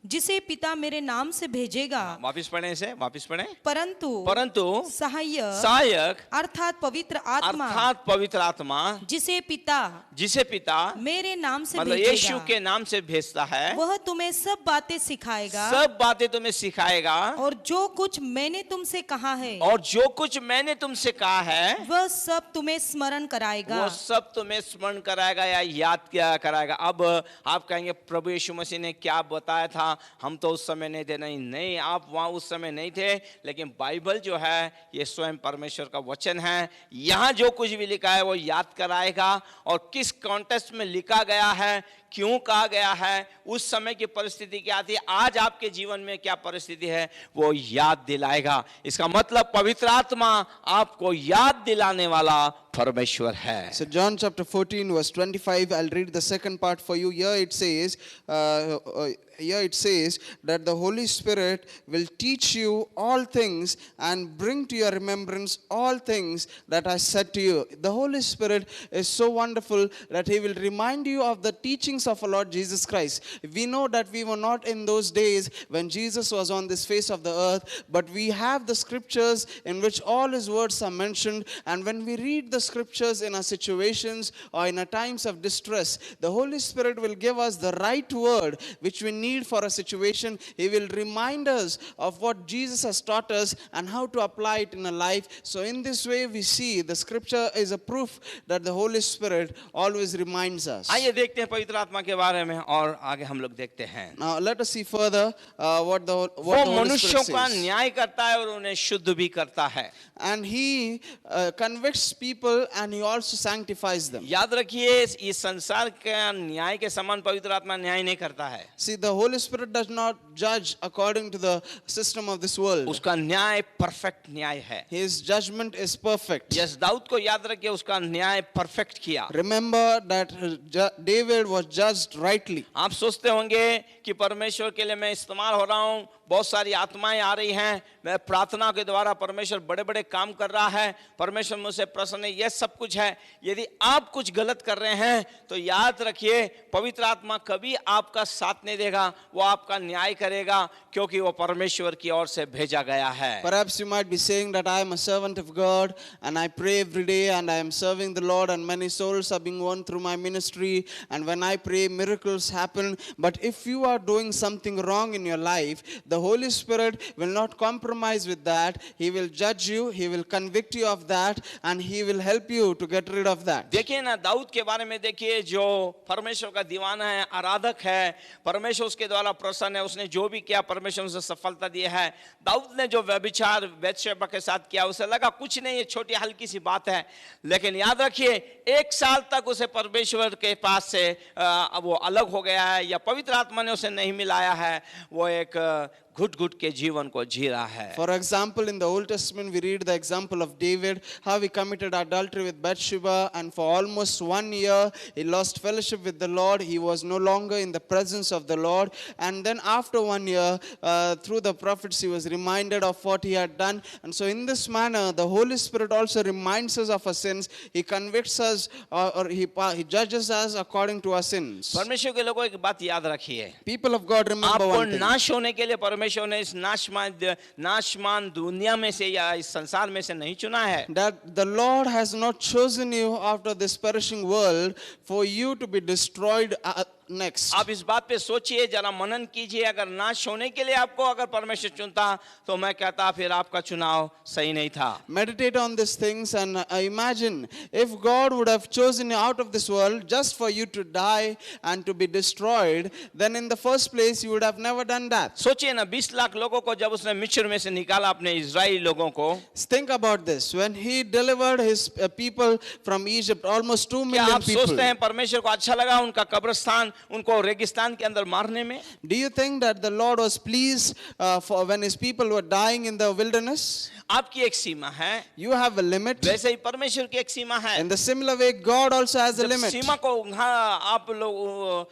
जिसे पिता मेरे नाम से भेजेगा, वापिस पढ़ें इसे, वापिस पढ़ें। परंतु सहायक सहायक अर्थात पवित्र आत्मा अर्थात पवित्र आत्मा जिसे पिता मेरे नाम से भेजेगा, यीशु के नाम से भेजता है, वह तुम्हें सब बातें सिखाएगा सब बातें तुम्हें सिखाएगा, और जो कुछ मैंने तुमसे कहा है और जो कुछ मैंने तुमसे कहा है वह सब तुम्हें स्मरण कराएगा। वो सब तुम्हें स्मरण कराएगा या याद क्या कराएगा। अब आप कहेंगे प्रभु यीशु मसीह ने क्या बताया था, हम तो उस समय नहीं थे। नहीं, आप वहां उस समय नहीं थे, लेकिन बाइबल जो है ये स्वयं परमेश्वर का वचन है। यहाँ जो कुछ भी लिखा है वो याद कराएगा, और किस कॉन्टेक्स्ट में लिखा गया है, क्यों कहा गया है, उस समय की परिस्थिति क्या थी, आज आपके जीवन में क्या परिस्थिति है, वो याद दिलाएगा। इसका मतलब पवित्र आत्मा आपको याद दिलाने वाला परमेश्वर है। So John chapter 14 verse 25, I'll read the second part for you. Here it says that the Holy Spirit will teach you all things and bring to your remembrance all things that I said to you. The Holy Spirit is so wonderful that He will remind you of the teachings of our Lord Jesus Christ. We know that we were not in those days when Jesus was on this face of the earth, but we have the scriptures in which all His words are mentioned, and when we read the scriptures in our situations or in our times of distress, the Holy Spirit will give us the right word which we need for a situation. He will remind us of what Jesus has taught us and how to apply it in a life. So in this way we see the scripture is a proof that the Holy Spirit always reminds us. आइए देखते हैं पवित्र आत्मा के बारे में और आगे हम लोग देखते हैं। Now let us see further what the वो Holy मनुष्यों Spirit का says. न्याय करता है और उन्हें शुद्ध भी करता है। And He convicts people and He also sanctifies them. याद रखिए इस संसार के न्याय के समान पवित्र आत्मा न्याय नहीं करता है। See, the Holy Spirit does not judge according to the system of this world. उसका न्याय परफेक्ट न्याय है। His judgment is perfect. Yes दाऊद को याद रखिए उसका न्याय परफेक्ट किया। Remember that David was judged rightly. आप सोचते होंगे कि परमेश्वर के लिए मैं इस्तेमाल हो रहा हूँ, बहुत सारी आत्माएं आ रही हैं, मैं प्रार्थना के द्वारा परमेश्वर बड़े बड़े काम कर रहा है, परमेश्वर मुझसे प्रसन्न है, यह सब कुछ है। यदि आप कुछ गलत कर रहे हैं तो याद रखिए पवित्र आत्मा कभी आपका साथ नहीं देगा, वो आपका न्याय करेगा क्योंकि वो परमेश्वर की ओर से भेजा गया है। Perhaps you might be saying that I am a servant of God and I pray every day and I am serving the Lord and many souls are being won through my ministry, and when I pray miracles happen. But if you are doing something wrong in your life, the Holy Spirit will not compromise with that. He will judge you, He will convict you of that, and He will help you to get rid of that. देखिए ना दाऊद के बारे में देखिए, जो परमेश्वर का दीवाना है, आराधक है, परमेश्वर उसके द्वारा प्रसन्न है, उसने जो भी किया परमेश्वर उसे सफलता दी है। दाऊद ने जो व्यभिचार बैतशेबा के साथ किया उसे लगा कुछ नहीं, ये छोटी हल्की सी बात है, लेकिन याद रखिए 1 साल तक उसे परमेश्वर के पास से वो अलग हो गया है, या पवित्र आत्मा ने उसे नहीं मिलाया है, वो एक घुट घुट के जीवन को जी रहा है। For example, in the Old Testament, we read the example of David, how he committed adultery with Bathsheba, and for almost 1 year, he lost fellowship with the Lord. He was no longer in the presence of the Lord. And then after 1 year, through the prophets, he was reminded of what he had done. And so in this manner, the Holy Spirit also reminds us of our sins. He convicts us, or he judges us according to our sins. परमेश्वर के लोगों एक बात याद रखिए, People of God, remember आपको one thing. नाश होने के लिए परमेश्वर ने इस नाशमान दुनिया में से या इस संसार में से नहीं चुना है। That the Lord has not chosen you after this perishing world for you to be destroyed next. आप इस बात पे सोचिए, जरा मनन कीजिए, अगर नाश होने के लिए आपको अगर परमेश्वर चुनता तो मैं कहता फिर आपका चुनाव सही नहीं था। Meditate on these things and imagine if God would have chosen you out of this world just for you to die and to be destroyed, then in the first place you would have never done that. सोचिए ना 20 लाख लोगों को जब उसने मिस्र में से निकाला, अपने इजराइली लोगों को, Think about this. When He delivered His people from Egypt, almost 2 क्या million आप सोचते people. हैं परमेश्वर को अच्छा लगा उनका कब्रिस्तान उनको रेगिस्तान के अंदर मारने में? Do you think that the Lord was pleased for when His people were dying in the wilderness? आपकी एक सीमा है, You have a limit. वैसे ही परमेश्वर की एक सीमा है। In the similar way, God also has a जब limit. सीमा को आप लोग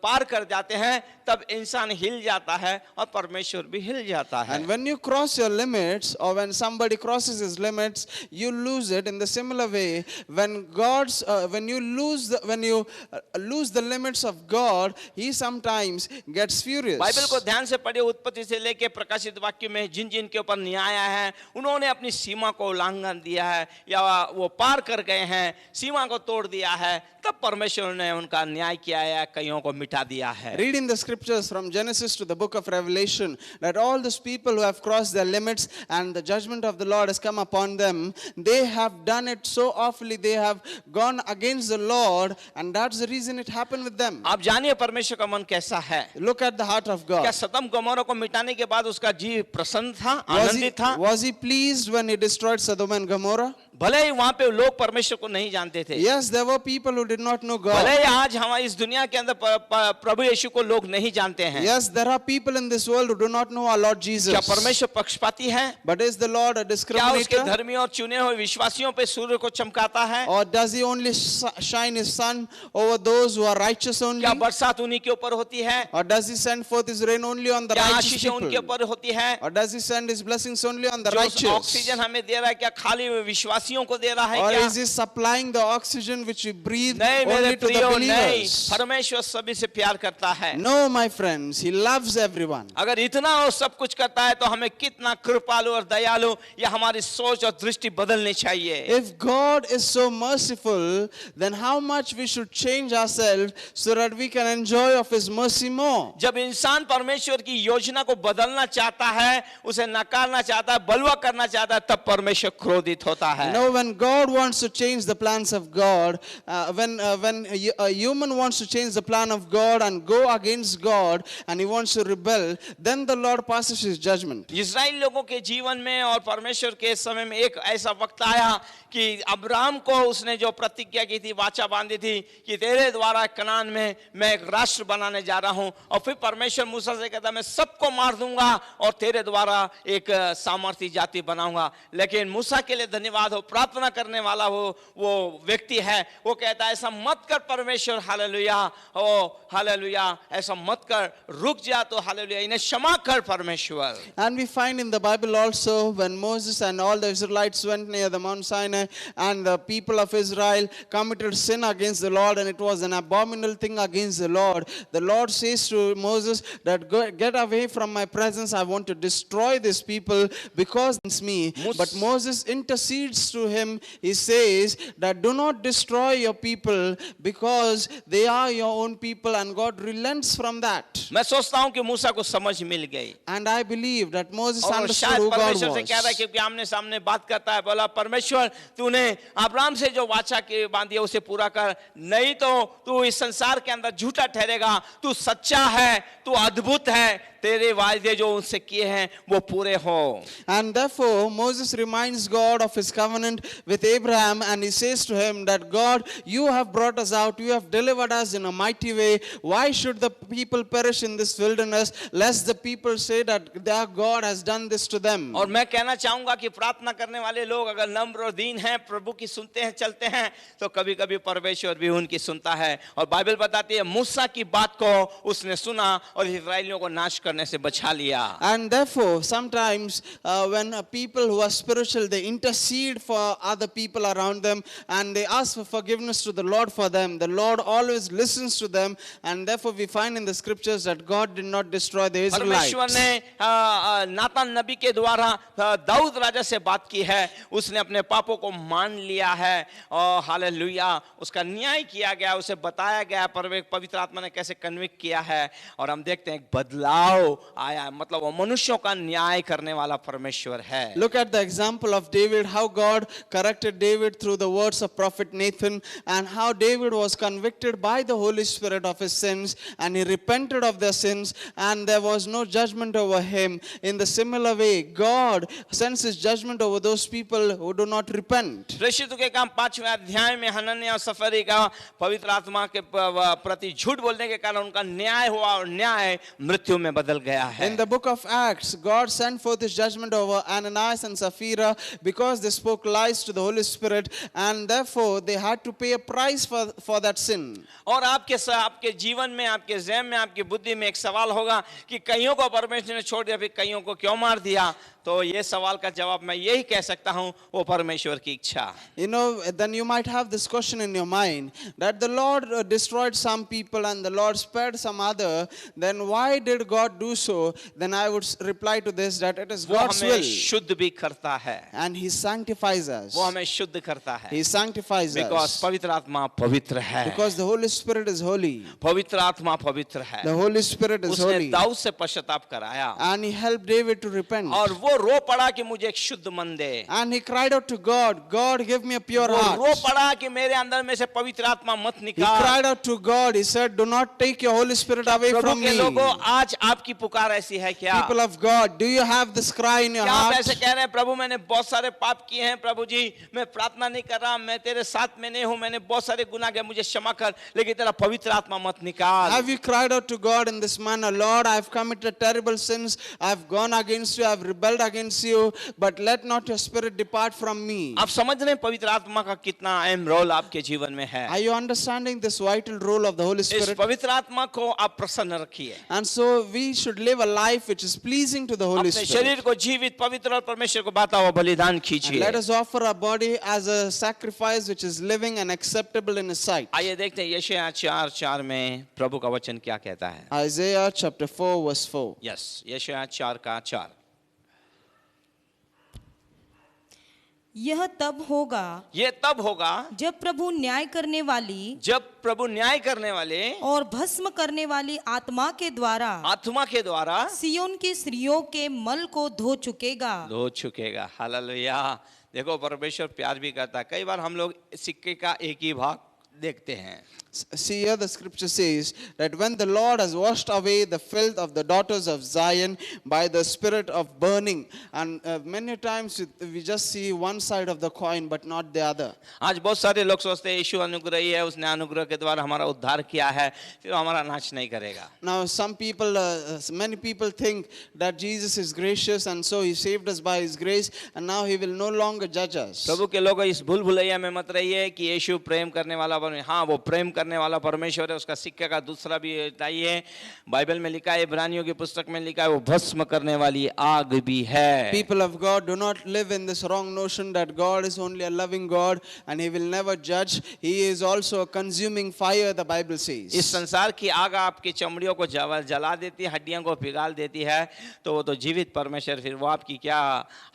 पार कर जाते हैं तब इंसान हिल जाता है और परमेश्वर भी हिल जाता है। And when you cross your limits, or when somebody crosses his limits, you lose it. In the similar way, when you lose the limits of God, He sometimes gets furious. Bible को ध्यान से पढ़िए, उत्पत्ति से लेके प्रकाशित वाक्य में जिन जिन के ऊपर न्याय आया है उन्होंने अपनी सीमा को उल्लंघन दिया है या वो पार कर गए हैं, सीमा को तोड़ दिया है, तब परमेश्वर ने उनका न्याय किया है, कईयों को मिटा दिया है। Read in the scriptures from Genesis to the book of Revelation that all those people who have crossed their limits and the judgment of the Lord has come upon them, they have done it so awfully, they have gone against the Lord, and that's the reason it happened with them. आप जानिए परमेश्वर का मन कैसा है? Look at the heart of क्या God. सदम Gomorrah को मिटाने के बाद उसका जी प्रसन्न था, Was आनंदित था? he pleased when he destroyed Sodom and Gomorrah? भले ही वहां पे लोग परमेश्वर को नहीं जानते थे, Yes, there were people who did not know भले God. ही आज हमारी इस दुनिया के अंदर प्रभु यीशु को लोग नहीं जानते हैं, Yes, there are people in this world who do not know our Lord Jesus. क्या परमेश्वर पक्षपाती है? But is the Lord a क्या उसके discriminator? धर्मी और चुने हुए विश्वासियों पे सूर्य को चमकाता है? Or does he only shine his sun over those who are righteous only? क्या बरसात उन्हीं के ऊपर होती है? Or does he send forth his rain only on the क्या righteous आशीषें उनके people? ऊपर होती है? Or does he send his blessings only on the जो righteous? ऑक्सीजन हमें दे रहा है क्या खाली विश्वासियों को दे रहा है Or क्या? is he supplying the oxygen which we breathe नहीं मेरे only to the प्रियो, नहीं, believers? परमेश्वर सभी से प्यार करता है। No, my friends, he loves everyone. अगर इतना वो सब कुछ करता है तो हमें कितना कृपालु और दयालु या हमारी सोच और दृष्टि बदलनी चाहिए। If God is so merciful, then how much we should change ourselves so that we can enjoy of his mercy more. जब इंसान परमेश्वर की योजना को बदलना चाहता है, उसे नकारना चाहता है, बलवा करना चाहता है, तब परमेश्वर क्रोधित होता है। You know, when God wants to change the plans of God, when a human wants to change the plan of God and go against God and he wants to rebel, then the Lord passes his judgment. इस्राएल लोगों के जीवन में और परमेश्वर के समय में एक ऐसा वक्त आया कि अब्राहम को उसने जो प्रतिज्ञा की थी, वाचा बांधी थी कि तेरे द्वारा कनान में मैं एक राष्ट्र बनाने जा रहा हूं, और फिर परमेश्वर मूसा से कहता मैं सबको मार दूंगा और तेरे द्वारा एक सामर्थी जाति बनाऊंगा। लेकिन मूसा के लिए धन्यवाद हो, प्रार्थना करने वाला वो व्यक्ति है, वो कहता है ऐसा मत कर परमेश्वर, हालेलुया, ओ हालेलुया, ऐसा मत कर, रुक जा तो हालेलुया, इन्हें क्षमा कर परमेश्वर। And we find in the Bible also when Moses and all the Israelites went near the Mount Sinai and the people of Israel committed sin against the Lord and it was an abominable thing against the Lord says to Moses that get away from my presence, I want to destroy this people because it's me. But Moses intercedes to him. He says that do not destroy your people because they are your own people, and God relents from that. मैं सोचता हूं कि मूसा को समझ मिल गई And I believe that Moses और understood शायद who God परमेश्वर से कह रहा है, was. क्योंकि आमने सामने बात करता है, बोला परमेश्वर तूने अब्राहम से जो वाचा के बांधी है उसे पूरा कर, नहीं तो तू इस संसार के अंदर झूठा ठहरेगा, तू सच्चा है, तू अद्भुत है, तेरे वायदे जो उनसे किए हैं वो पूरे हो। And therefore Moses reminds God of his covenant with Abraham and he says to him that God, you have brought us out, you have delivered us in a mighty way. Why should the people perish in this wilderness lest the people say that their God has done this to them? और मैं कहना चाहूंगा कि प्रार्थना करने वाले लोग अगर नम्र और दीन हैं, प्रभु की सुनते हैं, चलते हैं, तो कभी कभी परमेश्वर भी उनकी सुनता है। और बाइबल बताती है मूसा की बात को उसने सुना और इस्राएलियों को नाश करने से बचा लिया। And therefore sometimes when people who are spiritual, they intercede for other people around them and they ask for forgiveness to the Lord for them, the Lord always listens to them, and therefore we find in the scriptures that God did not destroy the Israelites. परमेश्वर ने नातान नबी के द्वारा दाऊद राजा से बात की है, उसने अपने पापों को मान लिया है और हालेलुया, उसका न्याय किया गया, उसे बताया गया, पवित्र आत्मा ने कैसे कन्विक्ट किया है, और हम देखते हैं एक बदलाव आया, मतलब वो मनुष्यों का न्याय करने वाला परमेश्वर है। Look at the example of David, how God corrected David through the words of prophet Nathan, and how David was convicted by the Holy Spirit of his sins and he repented of their sins and there was no judgment over him. In the similar way, God sends his judgment over those people who do not repent. प्रेषितों के काम 5वें अध्याय में हनन्याह और सफरी का पवित्र आत्मा के प्रति झूठ बोलने के कारण उनका न्याय हुआ और न्याय मृत्यु में बदल गया है। In the book of Acts, God sent forth his judgment over Ananias and Sapphira because they spoke lies to the Holy Spirit and therefore they had to pay a price for that sin. और आपके जीवन में, आपके ज़हन में, आपकी बुद्धि में एक सवाल होगा कि कईयों को परमेश्वर ने छोड़ दिया, फिर कईयों को क्यों मार दिया? तो ये सवाल का जवाब मैं यही कह सकता हूँ, वो परमेश्वर की इच्छा। You know, then you might have this question in your mind that the Lord destroyed some people and the Lord spared some other. Then why did God do so? Then I would reply to this that it is वो God's हमें will. शुद्ध भी करता है, And he sanctifies us. वो हमें शुद्ध करता है, He sanctifies because us. पवित्र आत्मा पवित्र है, Because the Holy Spirit is holy. पवित्र आत्मा पवित्र है। The Holy Spirit is उसने holy. दाऊद से पश्चाताप कराया And he helped David to repent. और वो वो रो पड़ा कि मुझे एक शुद्ध मन दे। And he cried out to God, God, give me a pure वो रो heart. पड़ा कि मेरे अंदर में से पवित्र आत्मा मत He निकाल। cried out to God. He said, do not take your Holy Spirit away Prabhu from के me. लोगों, आज आपकी पुकार ऐसी है क्या? People of God, do you have this cry in your क्या आप heart? ऐसे कह रहे हैं, प्रभु मैंने बहुत सारे पाप किए हैं, प्रभु जी मैं प्रार्थना नहीं कर रहा, मैं तेरे साथ में नहीं हूं, मैंने बहुत सारे गुनाह किए, मुझे क्षमा कर, लेकिन तेरा पवित्र आत्मा मत निकाल। Have you cried out to God in this manner, Lord, I have committed terrible sins, I have gone against you, I have rebelled against you, but let not your spirit depart from me. आप समझ रहे हैं पवित्र आत्मा का कितना अहम role आपके जीवन में है? Are you understanding this vital role of the Holy इस Spirit? पवित्र आत्मा को आप प्रसन्न रखिए। And so we should live a life which is pleasing to the Holy अपने Spirit. शरीर को जीवित पवित्र और परमेश्वर को बाता हुआ बलिदान And कीजिए। let us offer our body as a sacrifice which is living and acceptable in His sight. आइए देखते हैं यशायाह 4:4 में प्रभु का वचन क्या कहता है। Isaiah chapter 4 verse 4. यस, यशायाह 4:4। यह तब होगा ये तब होगा जब प्रभु न्याय करने वाली जब प्रभु न्याय करने वाले और भस्म करने वाली आत्मा के द्वारा आत्मा के द्वारा सियोन की स्त्रियों के मल को धो चुकेगा। धो चुकेगा। हालेलुया। देखो परमेश्वर प्यार भी करता है। कई बार हम लोग सिक्के का एक ही भाग देखते हैं। See here the scripture says that when the Lord has washed away the filth of the daughters of Zion by the spirit of burning, and many times we just see one side of the coin but not the other. आज बहुत सारे लोग सोचते हैं यीशु अनुग्रही है, उसने अनुग्रह के द्वारा हमारा उद्धार किया है, फिर हमारा नाश नहीं करेगा। Now some people, many people think that Jesus is gracious and so He saved us by His grace and now He will no longer judge us. प्रभु के लोग इस भूल भुलैया में मत रहिए कि यीशु प्रेम करने वाला हाँ वो प्रेम करने वाला परमेश्वर है, उसका सिक्के का दूसरा भी है। बाइबल में लिखा है, इब्रानियों की पुस्तक में लिखा है, वो भस्म करने वाली आग भी है। People of God, do not live in this wrong notion that God is only a loving God and He will never judge. He is also a consuming fire, the Bible says. इस संसार की आग आपकी चमड़ियों को जला देती है, हड्डियों को पिघाल देती है, तो वो तो जीवित परमेश्वर फिर वो आपकी क्या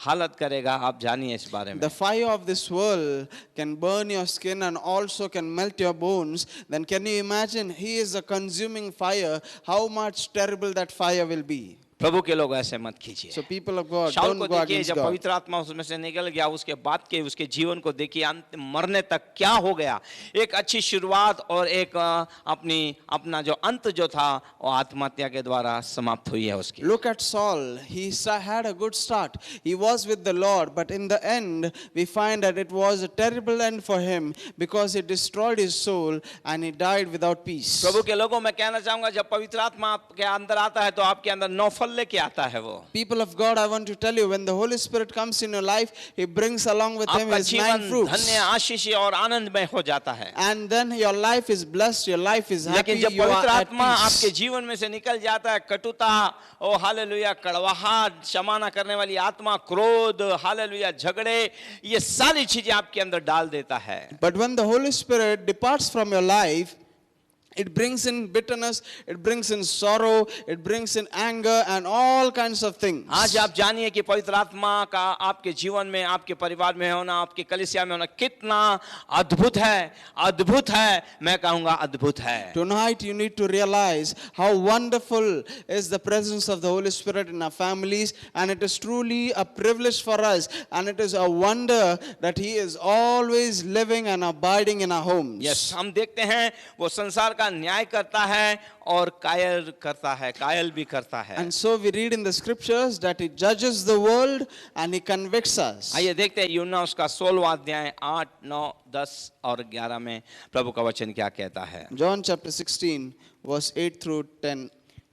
हालत करेगा, आप जानिए इस बारे में। The fire of this world can burn your skin and also can melt your bones. Then can you imagine He is a consuming fire, how much terrible that fire will be? प्रभु के लोग ऐसे मत कीजिए। So people of God, Saul don't को go देखिए, against जब God. पवित्र आत्मा उसमें से निकल गया, उसके बाद के उसके जीवन को देखिए, अंत मरने तक क्या हो गया। एक अच्छी शुरुआत और एक अपना जो अंत जो था वो आत्महत्या के द्वारा समाप्त हुई है उसकी। Look at Saul. He had a good start. He was with the Lord, but in the end, we find that it was a terrible end for him because he destroyed his soul and he died without peace. प्रभु के लोगों मैं कहना चाहूंगा, जब पवित्र आत्मा आपके अंदर आता है तो आपके अंदर 9 फल लेके आता है वो। People of God, I want to tell you, when the Holy Spirit comes in your life, He brings along with Him आपका His 9 जीवन fruits. धन्य, आशीषित और आनंदमय हो जाता है। And then your life is blessed, your life is happy, लेकिन जब you are पवित्र at आत्मा आपके peace. जीवन में से निकल जाता है, कटुता, ओ हालेलुया, कड़वाहट, क्षमा न करने वाली आत्मा, क्रोध, हालेलुया, झगड़े, ये सारी चीजें आपके अंदर डाल देता है। But when the Holy Spirit departs from your life, it brings in bitterness, it brings in sorrow, it brings in anger and all kinds of things. आज आप जानिए कि पवित्र आत्मा का आपके जीवन में, आपके परिवार में होना, आपके कलीसिया में होना कितना अद्भुत है, अद्भुत है, मैं कहूंगा अद्भुत है। Tonight you need to realize how wonderful is the presence of the Holy Spirit in our families, and it is truly a privilege for us, and it is a wonder that He is always living and abiding in our homes. Yes, हम देखते हैं वो संसार का न्याय करता है और कायल करता है, कायल भी करता है। And so we read in the scriptures that He judges the world and He convicts us. आइए देखते हैं यूहन्ना उसका 16वां अध्याय 8, 9, 10 और 11 में प्रभु का वचन क्या कहता है। John chapter 16 verse 8 through 10.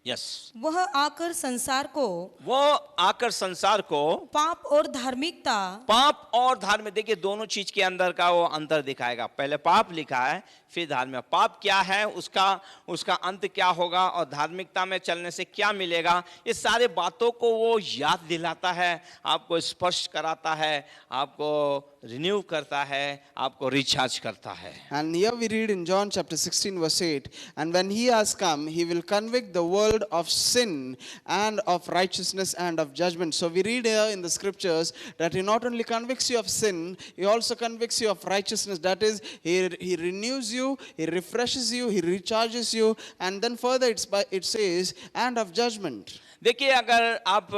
Yes, वह आकर संसार को वो आकर संसार को पाप और धार्मिकता पाप और धार्मिक, देखिए दोनों चीज के अंदर का वो अंतर दिखाएगा। पहले पाप लिखा है, फिर धार्मिक। पाप क्या है, उसका अंत क्या होगा और धार्मिकता में चलने से क्या मिलेगा, ये सारे बातों को वो याद दिलाता है, आपको स्पर्श कराता है, आपको रिन्यू करता है, आपको रिचार्ज करता है। And here we read in John chapter 16 verse 8, and when He has come, He will convict the world of sin and of righteousness and of judgment. So we read here in the scriptures that He not only convicts you of sin, He also convicts you of righteousness. That is, He renews you, He refreshes you, He recharges you, and then further it says, and of judgment. देखिए, अगर आप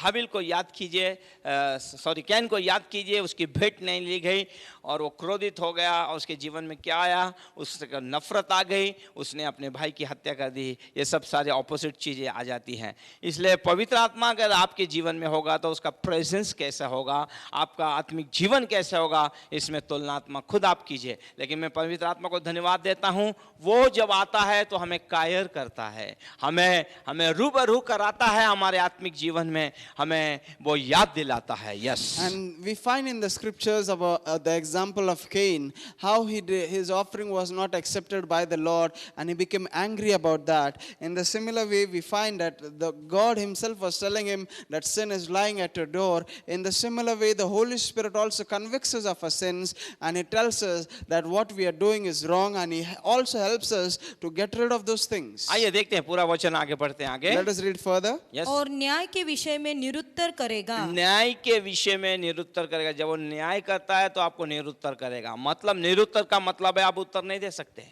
हाबिल को याद कीजिए, can को याद कीजिए, उसकी भेंट नहीं ली गई और वो क्रोधित हो गया, और उसके जीवन में क्या आया, उसका नफरत आ गई, उसने अपने भाई की हत्या कर दी। ये सब सारे ऑपोजिट चीज़ें आ जाती हैं। इसलिए पवित्र आत्मा अगर आपके जीवन में होगा तो उसका प्रेजेंस कैसा होगा, आपका आत्मिक जीवन कैसा होगा, इसमें तुलनात्मक खुद आप कीजिए। लेकिन मैं पवित्र आत्मा को धन्यवाद देता हूँ, वो जब आता है तो हमें कायर करता है, हमें रूबरू कराता है, हमारे आत्मिक जीवन में हमें वो याद दिलाता है। Yes. And we find in the scriptures about the example of Cain, how his offering was not accepted by the Lord, and he became angry about that. In the similar way, we find that the God himself was telling him that sin is lying at your door. In the similar way, the Holy Spirit also convicts us of our sins, and he tells us that what we are doing is wrong, and he also helps us to get rid of those things. आइए देखते हैं पूरा वचन, आगे बढ़ते हैं आगे। Let us read further. Yes. और न्याय के विषय में निरुत्तर करेगा। न्याय के विषय में निरुत्तर करेगा। जब वो न्याय करता है तो आपको निरुत्तर करेगा। मतलब निरुत्तर का मतलब है आप उत्तर नहीं दे सकते।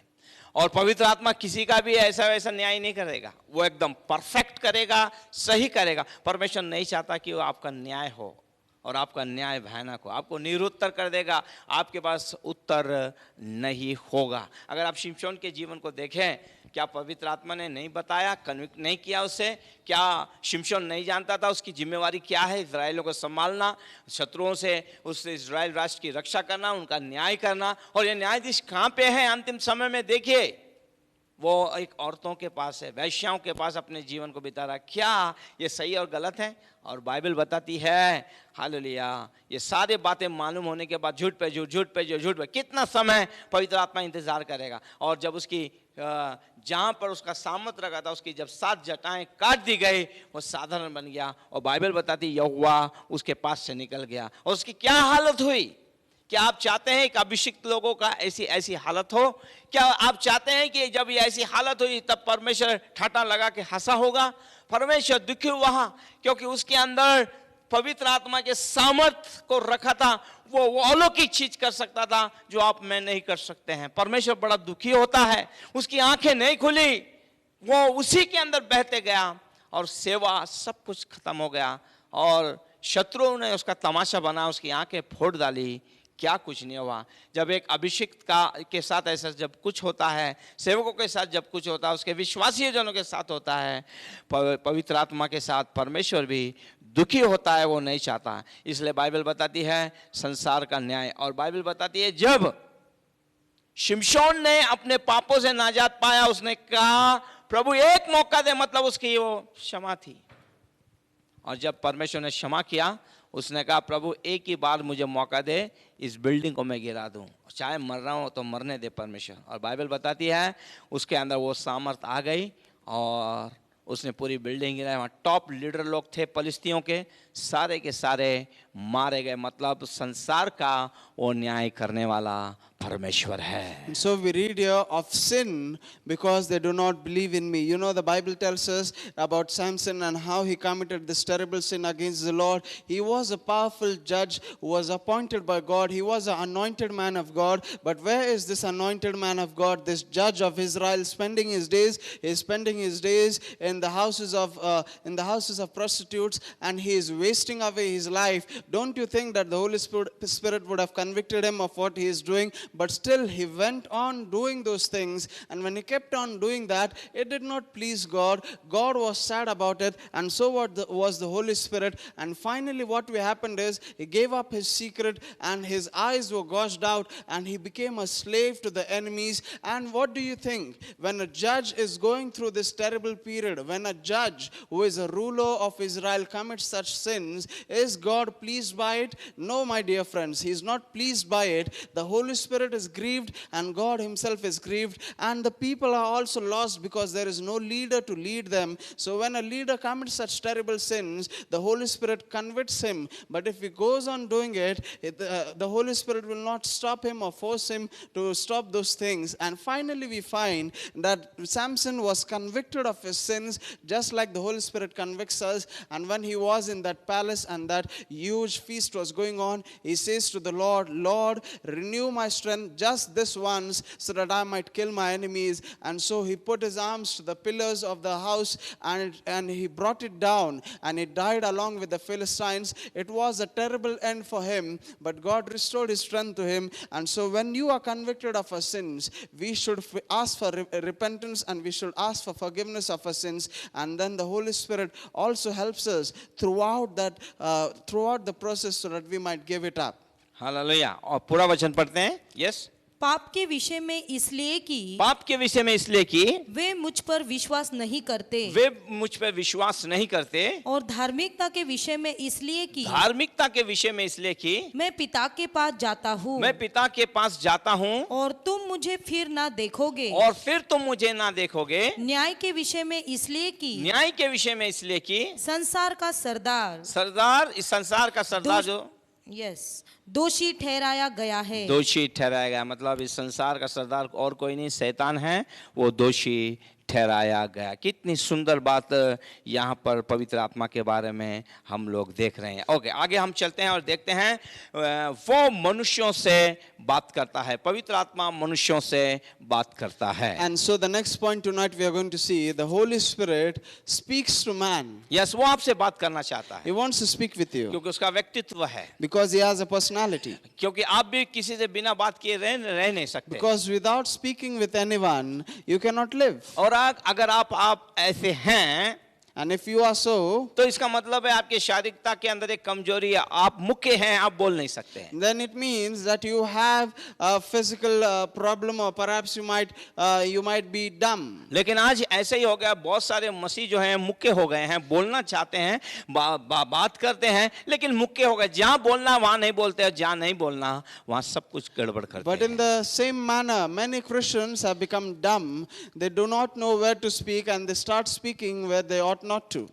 और पवित्र आत्मा किसी का भी ऐसा वैसा न्याय नहीं करेगा, वो एकदम परफेक्ट करेगा, सही करेगा। परमेश्वर नहीं चाहता कि वो आपका न्याय हो और आपका न्याय भयानक हो, आपको निरुत्तर कर देगा, आपके पास उत्तर नहीं होगा। अगर आप शिमशोन के जीवन को देखें, क्या पवित्र आत्मा ने नहीं बताया, कन्विक्ट नहीं किया उसे? क्या शिमशोन नहीं जानता था उसकी जिम्मेवारी क्या है? इजराइलों को संभालना, शत्रुओं से उस इजराइल राष्ट्र की रक्षा करना, उनका न्याय करना। और ये न्यायाधीश कहाँ पे है अंतिम समय में? देखिए, वो एक औरतों के पास है, वैश्याओं के पास अपने जीवन को बिता रहा। क्या ये सही और गलत है? और बाइबल बताती है, हालेलुया, ये सारे बातें मालूम होने के बाद झूठ पे झूठ, कितना समय पवित्र आत्मा इंतजार करेगा। और जब उसकी जहाँ पर उसका सामर्थ रखा था, उसकी जब 7 जटाएं काट दी गई, वो साधारण बन गया। और बाइबल बताती यहोवा उसके पास से निकल गया। और उसकी क्या हालत हुई? क्या आप चाहते हैं कि अभिषिक्त लोगों का ऐसी हालत हो? क्या आप चाहते हैं कि जब ये ऐसी हालत हुई तब परमेश्वर ठाटा लगा के हंसा होगा? परमेश्वर दुखी हुआ, क्योंकि उसके अंदर पवित्र आत्मा के सामर्थ को रखा था। वो अलौकिक चीज कर सकता था जो आप मैं नहीं कर सकते हैं। परमेश्वर बड़ा दुखी होता है, उसकी आंखें नहीं खुली, वो उसी के अंदर बहते गया और सेवा सब कुछ खत्म हो गया। और शत्रुओं ने उसका तमाशा बना, उसकी आंखें फोड़ डाली, क्या कुछ नहीं हुआ। जब एक अभिषिक्त के साथ ऐसा जब कुछ होता है, सेवकों के साथ जब कुछ होता है, उसके विश्वासी जनों के साथ होता है, पवित्र आत्मा के साथ परमेश्वर भी दुखी होता है, वो नहीं चाहता। इसलिए बाइबल बताती है संसार का न्याय। और बाइबल बताती है जब शिमशोन ने अपने पापों से नाजात पाया, उसने कहा प्रभु एक मौका दे, मतलब उसकी वो क्षमा थी। और जब परमेश्वर ने क्षमा किया, उसने कहा प्रभु एक ही बार मुझे मौका दे, इस बिल्डिंग को मैं गिरा दूं, चाहे मर रहा हूं तो मरने दे परमेश्वर। और बाइबल बताती है उसके अंदर वो सामर्थ आ गई और उसने पूरी बिल्डिंग गिराई। वहाँ टॉप लीडर लोग थे फलिस्तियों के, सारे के सारे मारे गए। मतलब संसार का वो न्याय करने वाला परमेश्वर है। And so we read here of sin because they do not believe in me. You know, the Bible tells us about Samson and how he committed this terrible sin against the Lord. He was a powerful judge who was appointed by God. He was an anointed man of God. But where is this anointed man of God, this judge of Israel, spending his days? He is spending his days in the houses of prostitutes, and he is wasting away his life. Don't you think that the Holy Spirit would have convicted him of what he is doing? But still he went on doing those things, and when he kept on doing that, it did not please God. God was sad about it, and so was the Holy Spirit. And finally what happened is he gave up his secret, and his eyes were gouged out, and he became a slave to the enemies. And what do you think? When a judge is going through this terrible period, when a judge who is a ruler of Israel commits such sins, is God pleased by it? No, my dear friends, he is not pleased by it. The Holy Spirit is grieved, and God himself is grieved, and the people are also lost because there is no leader to lead them. So when a leader commits such terrible sins, the Holy Spirit convicts him. But if he goes on doing it, the Holy Spirit will not stop him or force him to stop those things. And finally we find that Samson was convicted of his sins just like the Holy Spirit convicts us. And when he was in that palace and that huge huge feast was going on, he says to the Lord, Lord, renew my strength just this once so that I might kill my enemies. And so he put his arms to the pillars of the house and he brought it down, and it died along with the Philistines. It was a terrible end for him, but God restored his strength to him. And so when you are convicted of our sins, we should ask for repentance, and we should ask for forgiveness of our sins. And then the Holy Spirit also helps us throughout the process so that we might give it up. Hallelujah. और पूरा वचन पढ़ते हैं। Yes. पाप के विषय में इसलिए कि पाप के विषय में इसलिए कि वे मुझ पर विश्वास नहीं करते, वे मुझ पर विश्वास नहीं करते, और धार्मिकता के विषय में इसलिए कि धार्मिकता के विषय में इसलिए कि मैं पिता के पास जाता हूँ, मैं पिता के पास जाता हूँ और तुम मुझे फिर ना देखोगे, और फिर तुम मुझे ना देखोगे। न्याय के विषय में इसलिए कि न्याय के विषय में इसलिए कि संसार का सरदार इस संसार का सरदार जो दोषी ठहराया गया है। दोषी ठहराया गया, मतलब इस संसार का सरदार और कोई नहीं, शैतान है, वो दोषी ठहराया गया। कितनी सुंदर बात यहाँ पर पवित्र आत्मा के बारे में हम लोग देख रहे हैं। ओके, आगे हम चलते हैं और देखते हैं वो मनुष्यों से बात करता है। पवित्र आत्मा मनुष्यों से बात करता है। And so the next point tonight we are going to see, the Holy Spirit speaks to man. Yes, वो आपसे बात करना चाहता है He wants to speak with you क्योंकि उसका व्यक्तित्व है, because he has a personality. क्योंकि आप भी किसी से बिना बात किए रह नहीं सकते। Because without speaking with anyone, you cannot live. और अगर आप ऐसे हैं, And if you are so, तो इसका मतलब है आपके शारीरिकता के अंदर एक कमजोरी है, आप मुक्के हैं, आप बोल नहीं सकते हैं। then it means that you have a physical problem, or perhaps you might be dumb. लेकिन आज ऐसे ही हो गया, बहुत सारे मसीह जो हैं मुक्के हो गए हैं, बोलना चाहते हैं, बात करते हैं, लेकिन मुक्के हो गए। जहाँ बोलना वहाँ नहीं बोलते, और जहाँ नहीं बोलना वहाँ सब कुछ गड़बड़ करते But in the same manner, many Christians have become dumb. They do not know where to speak, and they start speaking where they ought not to.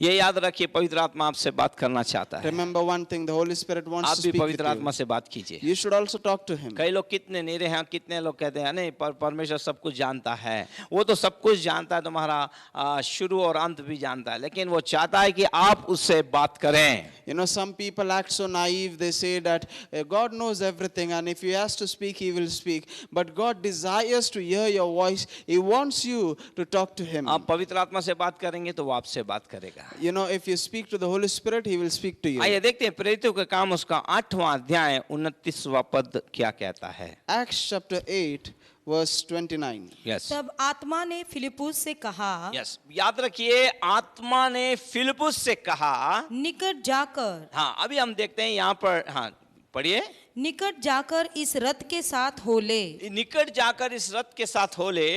ये याद रखिए, पवित्र आत्मा आपसे बात करना चाहता है। Remember one thing, the Holy Spirit wants आप to भी speak with पवित्र आत्मा you. से बात कीजिए। You should also talk to him. कई लोग कितने नीरे हैं, कितने लोग कहते हैं नहीं परमेश्वर सब कुछ जानता है। वो तो सब कुछ जानता है, तुम्हारा शुरू और अंत भी जानता है, लेकिन वो चाहता है कि आप उससे बात करें। You know, some people act so naive. They say that God knows everything, and if he has to speak, he will speak. But God desires to hear your voice. He wants you to talk to him. आप पवित्र आत्मा से बात करेंगे तो वो आपसे बात करेगा। You know, if you speak to the Holy Spirit, he will speak to you. आइए देखते हैं प्रेरितों का काम उसका 8वां अध्याय 29वां पद क्या कहता है। Acts chapter 8 verse 29. यस तब आत्मा ने फिलिपुस से कहा, यस, याद रखिए, आत्मा ने फिलिपुस से कहा। निकट जाकर, हाँ, अभी हम देखते हैं यहाँ पर, हाँ पढ़िए। निकट जाकर इस रथ के साथ हो ले। निकट जाकर इस रथ के साथ हो ले।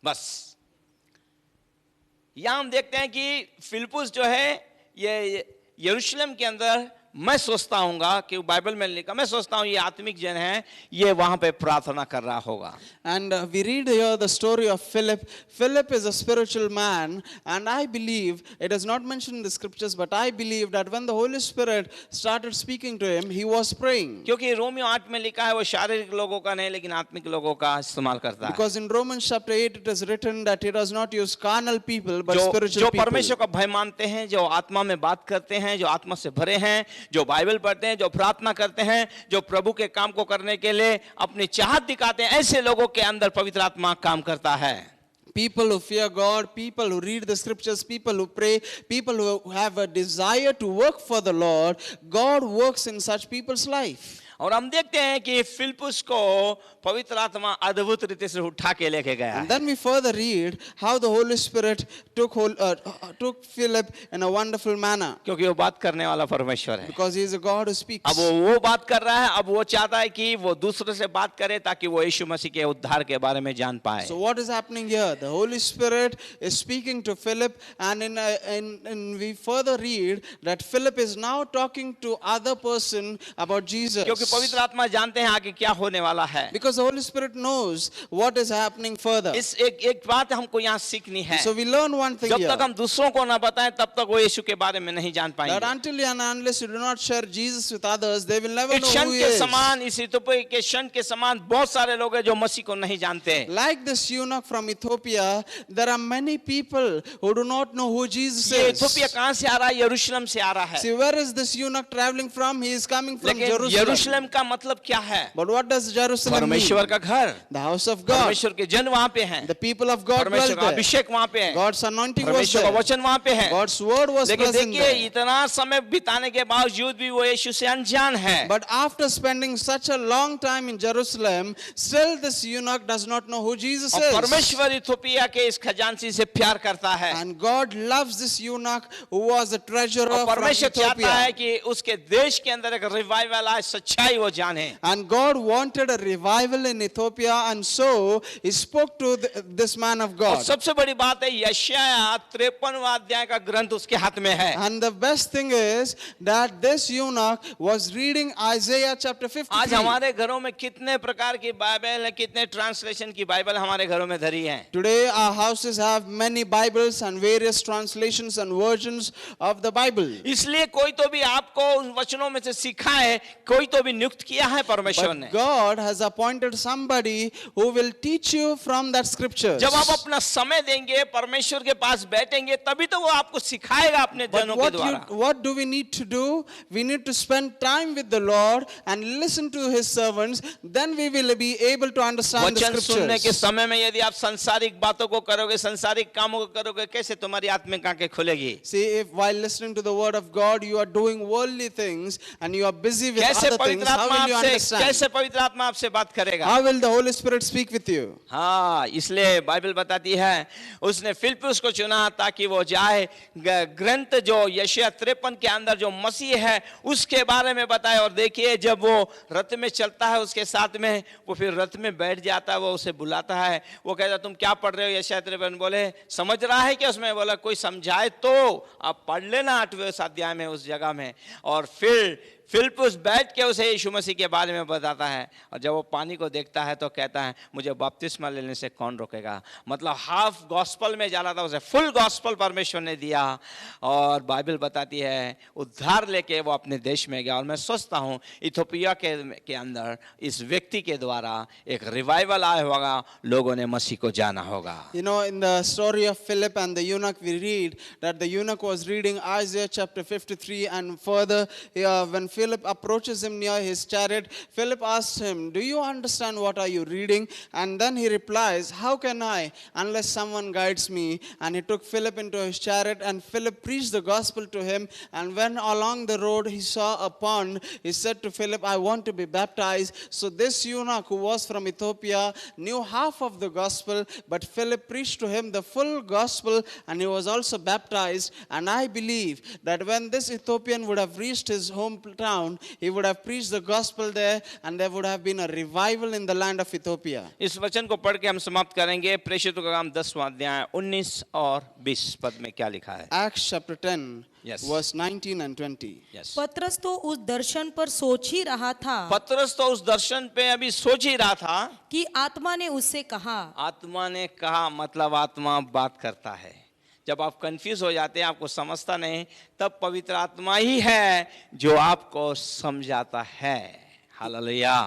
बस यहां हम देखते हैं कि फिलिपुस जो है ये यरूशलेम के अंदर, मैं सोचता हूँगा कि बाइबल में लिखा, मैं सोचता हूँ ये आत्मिक जन है, ये वहां पे प्रार्थना कर रहा होगा। And we read here the story of Philip. Philip is a spiritual man, and I believe, it is not mentioned in the scriptures, but I believe that when the Holy Spirit started speaking to him, he was praying. क्योंकि Romeo 8 में लिखा है वो शारीरिक लोगों का नहीं लेकिन आत्मिक लोगों का इस्तेमाल करता है। Because in Romans chapter 8 it is written that he does not use carnal people but जो spiritual people. परमेश्वर का भय मानते हैं, जो आत्मा में बात करते हैं, जो आत्मा से भरे हैं, जो बाइबल पढ़ते हैं, जो प्रार्थना करते हैं, जो प्रभु के काम को करने के लिए अपनी चाहत दिखाते हैं, ऐसे लोगों के अंदर पवित्र आत्मा काम करता है। People who fear God, people who read the scriptures, people who pray, people who have a desire to work for the Lord, God works in such people's life. और हम देखते हैं कि फिलिपुस को पवित्र आत्मा अद्भुत रीति से उठा के लेके गया। And then we further read how the Holy Spirit took Philip in a wonderful manner. क्योंकि वो बात करने वाला परमेश्वर है। Because he is a God who speaks. अब वो बात कर रहा है, अब वो चाहता है कि वो दूसरे से बात करे ताकि वो यीशु मसीह के उद्धार के बारे में जान पाए। So what is happening here? The Holy Spirit is speaking to Philip, and we further read that Philip is now talking to other person about Jesus. क्योंकि क्योंकि पवित्र आत्मा जानते हैं आगे क्या होने वाला है। Because the Holy Spirit knows what is happening further. इस एक बात हमको यहाँ सीखनी है, So we learn one thing जब here. तक हम दूसरों को ना बताएं तब तक वो यीशु के बारे में नहीं जान That पाएंगे। until and unless you do not share Jesus with others, they will never इस know क्षण who he के is. समान, इस इथोपिया के क्षण के समान बहुत सारे लोग हैं जो मसीह को नहीं जानते। Like this eunuch from Ethiopia, there are many people who do not know who Jesus ये is. इथोपिया कहाँ से आ रहा है? यरूशलेम से आ रहा है। See, where is this eunuch traveling from? He is coming from लेकिन Jerusalem. यरूशलेम का मतलब क्या है? But what does Jerusalem mean? परमेश्वर का घर, The house of God. परमेश्वर के जन वहाँ पे हैं, The people of God परमेश्वर dwelt का there. अभिषेक वहाँ पे है, God's anointing was परमेश्वर का there. वचन वहाँ पे है। God's word was लेकिन present देखिए there. इतना समय बिताने के बावजूद भी वो यीशु से अनजान है। But after spending such a long time in Jerusalem, still this eunuch does not know who Jesus और is. परमेश्वर इथोपिया के इस खजांची से प्यार करता है। And God loves this eunuch who was a treasurer और from परमेश्वर चाहता है Ethiopia. कि उसके देश के अंदर एक रिवाइवल आए, सच्चाई वो जाने। And God wanted a revival in Ethiopia, and so He spoke to this man of और God. सबसे बड़ी बात है यशायाह 53वां अध्याय का ग्रंथ उसके हाथ में है। And the best thing is that this eunuch was reading Isaiah chapter आज 53. हमारे घरों में कितने प्रकार की बाइबल है, कितने ट्रांसलेशन की बाइबल हमारे घरों में धरी है। Today our houses have many Bibles and various translations and versions of the Bible. इसलिए कोई तो भी आपको उन वचनों में से सिखाए, कोई तो भी नियुक्त किया है परमेश्वर ने। But God has appointed somebody who will teach you from that scriptures. जब आप अपना समय देंगे, परमेश्वर के पास बैठेंगे, तभी तो वो आपको सिखाएगा अपने But जनों के द्वारा। what do we need to do? We need to spend time with the Lord and listen to His servants. Then we will be able to understand the वचन सुनने के scriptures. समय में यदि आप सांसारिक बातों को करोगे, सांसारिक कामों को करोगे, कैसे तुम्हारी आत्मिक आंखें खुलेगी? See, if while listening to the word of God, you are doing worldly things and you are busy with कैसे other things, पवित्र how आत्मा will you आपसे, understand? कैसे पवित्र आत्मा आपसे बात करेगा? How will the Holy Spirit speak with you? हाँ, इसलिए बाइबल बताती है उसने फिलिप्पुस को चुना ताकि वो जाए ग्रंथ जो यशायाह 53 के अंदर जो मसीह है उसके बारे में बताए। और देखिए जब वो रथ में चलता है उसके साथ में, वो फिर रथ में बैठ जाता है, वो उसे बुलाता है, वो कहता तुम क्या पढ़ रहे हो? यशायाह 53 बोले समझ रहा है क्या? उसमें बोला कोई समझाए तो आप पढ़ लेना 8वें अध्याय में उस जगह में। और फिर फिलिप्पुस बैठ के उसे यीशु मसीह के बारे में बताता है, और जब वो पानी को देखता है तो कहता है मुझे बपतिस्मा लेने से कौन रोकेगा? मतलब हाफ गॉस्पल में जा रहा था, उसे फुल गॉस्पल परमेश्वर ने दिया। और बाइबल बताती है उद्धार लेके वो अपने देश में गया। और मैं सोचता हूँ इथोपिया के अंदर इस व्यक्ति के द्वारा एक रिवाइवल आया होगा, लोगों ने मसीह को जाना होगा। You know, in the story of Philip and the eunuch, we read that the eunuch was reading Isaiah chapter 53, and further, when Philip approaches him near his chariot, Philip asks him, "Do you understand what are you reading?" And then he replies, "How can I, unless someone guides me?" And he took Philip into his chariot, and Philip preached the gospel to him. And when along the road he saw a pond, he said to Philip, "I want to be baptized." So this eunuch who was from Ethiopia knew half of the gospel, but Philip preached to him the full gospel, and he was also baptized. And I believe that when this Ethiopian would have reached his hometown, he would have preached the gospel there, and there would have been a revival in the land of Ethiopia. इस वचन को पढ़ के हम समाप्त करेंगे। प्रेषितों का काम 10वां अध्याय 19 और 20 पद में क्या लिखा है? Acts chapter 10, Yes. verse 19 and 20. Yes. पतरस तो उस दर्शन पर सोच ही रहा था पतरस तो उस दर्शन पे अभी सोच ही रहा था कि आत्मा ने उससे कहा। आत्मा ने कहा, मतलब आत्मा बात करता है। जब आप कंफ्यूज हो जाते हैं, आपको समझता नहीं, तब पवित्र आत्मा ही है जो आपको समझाता है। हालेलुया।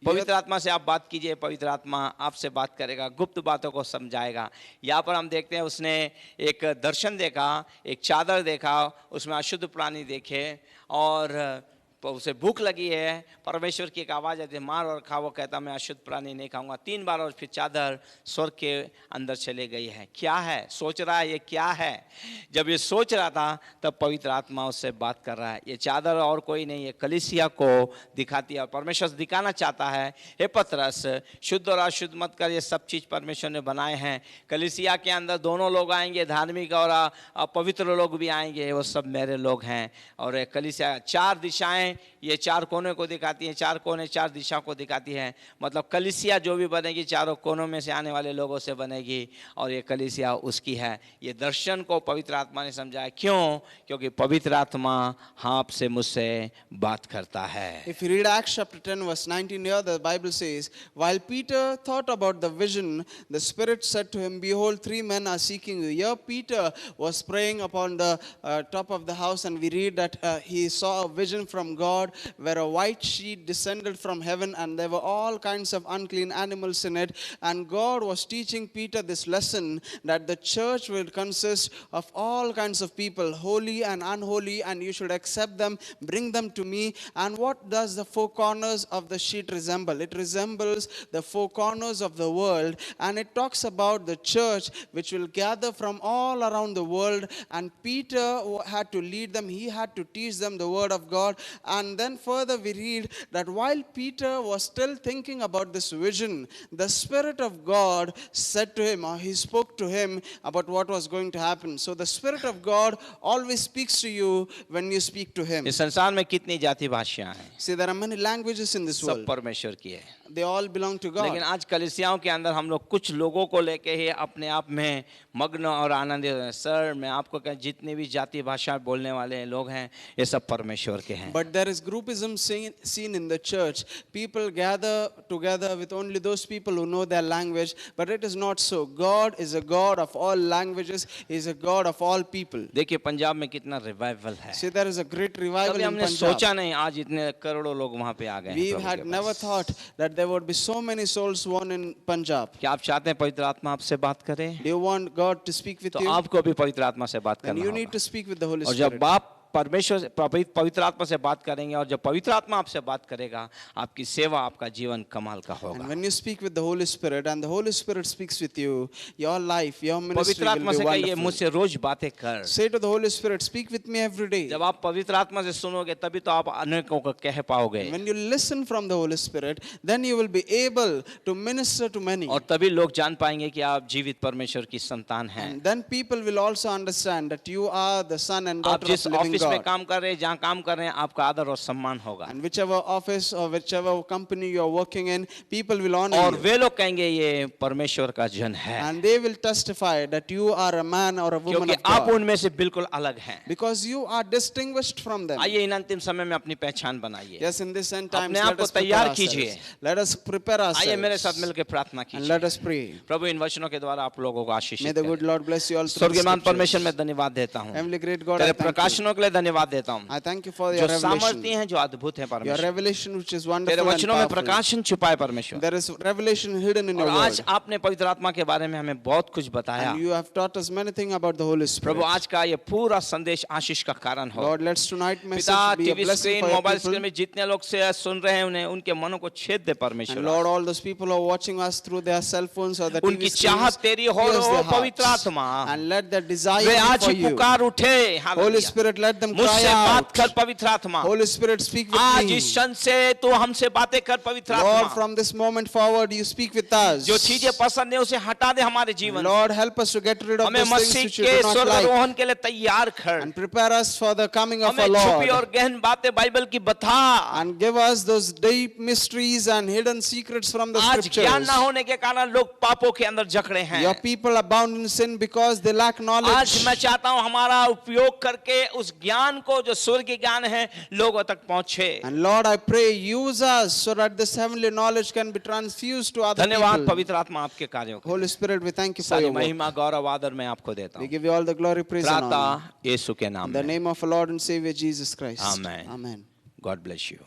पवित्र आत्मा से आप बात कीजिए, पवित्र आत्मा आपसे बात करेगा, गुप्त बातों को समझाएगा। यहाँ पर हम देखते हैं उसने एक दर्शन देखा, एक चादर देखा, उसमें अशुद्ध प्राणी देखे, और उसे भूख लगी है। परमेश्वर की एक आवाज़ आती है, मार और खा। वो कहता मैं अशुद्ध प्राणी नहीं खाऊंगा। 3 बार, और फिर चादर स्वर्ग के अंदर चले गई है। क्या है? सोच रहा है ये क्या है। जब ये सोच रहा था तब पवित्र आत्मा उससे बात कर रहा है। ये चादर और कोई नहीं, ये कलीसिया को दिखाती है, और परमेश्वर दिखाना चाहता है, हे पतरस, शुद्ध और अशुद्ध मत कर, ये सब चीज़ परमेश्वर ने बनाए हैं। कलीसिया के अंदर दोनों लोग आएंगे, धार्मिक और अपवित्र लोग भी आएंगे, वो सब मेरे लोग हैं। और कलीसिया 4 दिशाएं ये चार कोने को दिखाती है, चार कोने चार दिशा को दिखाती है। मतलब कलीसिया जो भी बनेगी चारों कोनों में से आने वाले लोगों से बनेगी और ये कलीसिया उसकी है। ये दर्शन को पवित्र आत्मा ने समझाया। क्यों? क्योंकि पवित्र आत्मा आपसे मुझसे बात करता है। If you read Acts chapter 10 verse 19 here, the Bible says, while Peter thought about the vision, the Spirit said to him, behold, 3 men are seeking you. Here Peter was praying upon the top of the house, and we read that he saw a vision from God where a white sheet descended from heaven, and there were all kinds of unclean animals in it. And God was teaching Peter this lesson, that the church will consist of all kinds of people, holy and unholy, and you should accept them, bring them to me. And what does the 4 corners of the sheet resemble? It resembles the 4 corners of the world, and it talks about the church which will gather from all around the world. And Peter had to lead them, he had to teach them the word of God. And then further we read that while Peter was still thinking about this vision, the Spirit of God said to him, or he spoke to him about what was going to happen. So the Spirit of God always speaks to you when you speak to him. इस संसार में कितनी जाति भाषाएं हैं, See, there are many languages in this सब world. परमेश्वर की है। They all belong to लेकिन God. आज कलीसियाओं के अंदर हम लोग कुछ लोगों को लेके ही अपने आप में मग्न और आनंदित हैं। सर, मैं आपको कह, जितने भी जाति भाषा बोलने वाले लोग हैं ये सब परमेश्वर के हैं। But there is groupism seen in the church. People gather together with only those people who know their language, but it is not so. God is a God of all languages. He is a God of all people. देखिए पंजाब में कितना revival है। See, there is a great revival कभी in हमने Punjab. सोचा नहीं आज इतने करोड़ों लोग वहाँ पे आ गए हैं We प्रभु के had pass. never thought that there would be so many souls won in Punjab. क्या आप चाहते हैं पवित्र आत्मा आपसे बात करे? Do you want God to speak with तो you? आपको भी पवित्र आत्मा से बात Then करना you need होगा। to speak with the Holy और Spirit. जब आप परमेश्वर पवित्र आत्मा से बात करेंगे और जब पवित्र आत्मा आपसे बात करेगा, आपकी सेवा आपका जीवन कमाल का And होगा। when you speak with the Holy Spirit and the Holy Spirit speaks with you, your life, your ministry पवित्र आत्मा will से be कहिए wonderful. मुझसे रोज बातें कर। Say to the Holy Spirit, speak with me every day. जब आप पवित्र आत्मा से सुनोगे तभी तो आप अनेकों को कह पाओगे When you listen from the Holy Spirit, then you will be able to minister to many. और तभी लोग जान पाएंगे कि आप जीवित परमेश्वर की संतान हैं। And then people will also understand that you are the son and आप daughter जिस of the living ऑफिस में God. काम कर रहे हैं, जहाँ काम कर रहे हैं, आपका आदर और सम्मान होगा। And whichever office or whichever company you are working in, people will honor और you. वे लोग कहेंगे ये परमेश्वर का जन है, And they will testify that you are a man or a woman क्योंकि of आप God. उनमें से बिल्कुल अलग हैं। Because you are distinguished from them. आइए इन अंतिम समय में अपनी पहचान बनाइए। Yes, in this end times, अपने आप let को us prepare तैयार ourselves. कीजिए। Let us prepare आइए मेरे साथ ourselves. मिलकर प्रार्थना And कीजिए। let us pray. प्रभु इन वचनों के द्वारा आप लोगों को May आशीषित the good करे। Lord bless you all through the स्वर्गीयमान परमेश्वर scriptures. मैं धन्यवाद देता हूँ, Heavenly great God, तेरे I thank you. प्रकाशनों के लिए धन्यवाद देता हूँ, I thank you for जो your सामर्थ्य revelation. हैं, जो अद्भुत है Your परमेश्वर। revelation which is तेरे wonderful and वचनों में powerful. प्रकाशन छुपाए परमेश्वर। There is revelation hidden in और your आज word. आपने पवित्र आत्मा के बारे में हमें बहुत कुछ बताया। And you have taught us many things about the Holy Spirit. प्रभु आज का ये पूरा संदेश आशीष का कारण हो। Lord, let's tonight message पिता be a TV blessing screen for your mobile people. Screen में जितने लोग से सुन रहे हैं उन्हें उनके मनों को छेद दे And परमेश्वर। Lord, all those people who are watching us through their cell phones or the उनकी TV चाहत screens, तेरी हो pierce their पवित्र hearts. आत्मा। And let their desire way be आज for ही you. पुकार उठे। Holy hallelujah. Spirit, let them cry मुझसे बात out. कर पवित्र आत्मा। Holy Spirit, speak with आज me. इस क्षण से तू हमसे बातें कर पवित्र Lord, आत्मा। from this moment forward, you speak with us. जो चीजें पसंद है उसे हटा दे हमारे जीवन Lord, help us to get rid of हमें those things Masih which you के do not स्वर्ग like. आरोहण के लिए तैयार कर। And prepare us for the coming of हमें our छुपी और Lord. गहन बातें बाइबल की बता। And give us those deep mysteries and hidden secrets from the आज ज्ञान scriptures. ना होने के कारण लोग पापों के अंदर जकड़े हैं। Your people are bound in sin because they lack आज knowledge. मैं चाहता हूं हमारा उपयोग करके उस ज्ञान को जो स्वर्ग के ज्ञान है लोगों तक पहुंचे। And Lord, I pray, use us so that this heavenly knowledge can be transfused to other धन्यवाद people. पवित्र आत्मा आपके कार्यों को। Holy Spirit, we thank you for सारी your work. महिमा गौरव आदर मैं आपको देता We हूं। give you all the glory, praise and प्रार्थना honor. यीशु के नाम In the में। name of our Lord and Savior Jesus Christ. Amen. Amen. God bless you.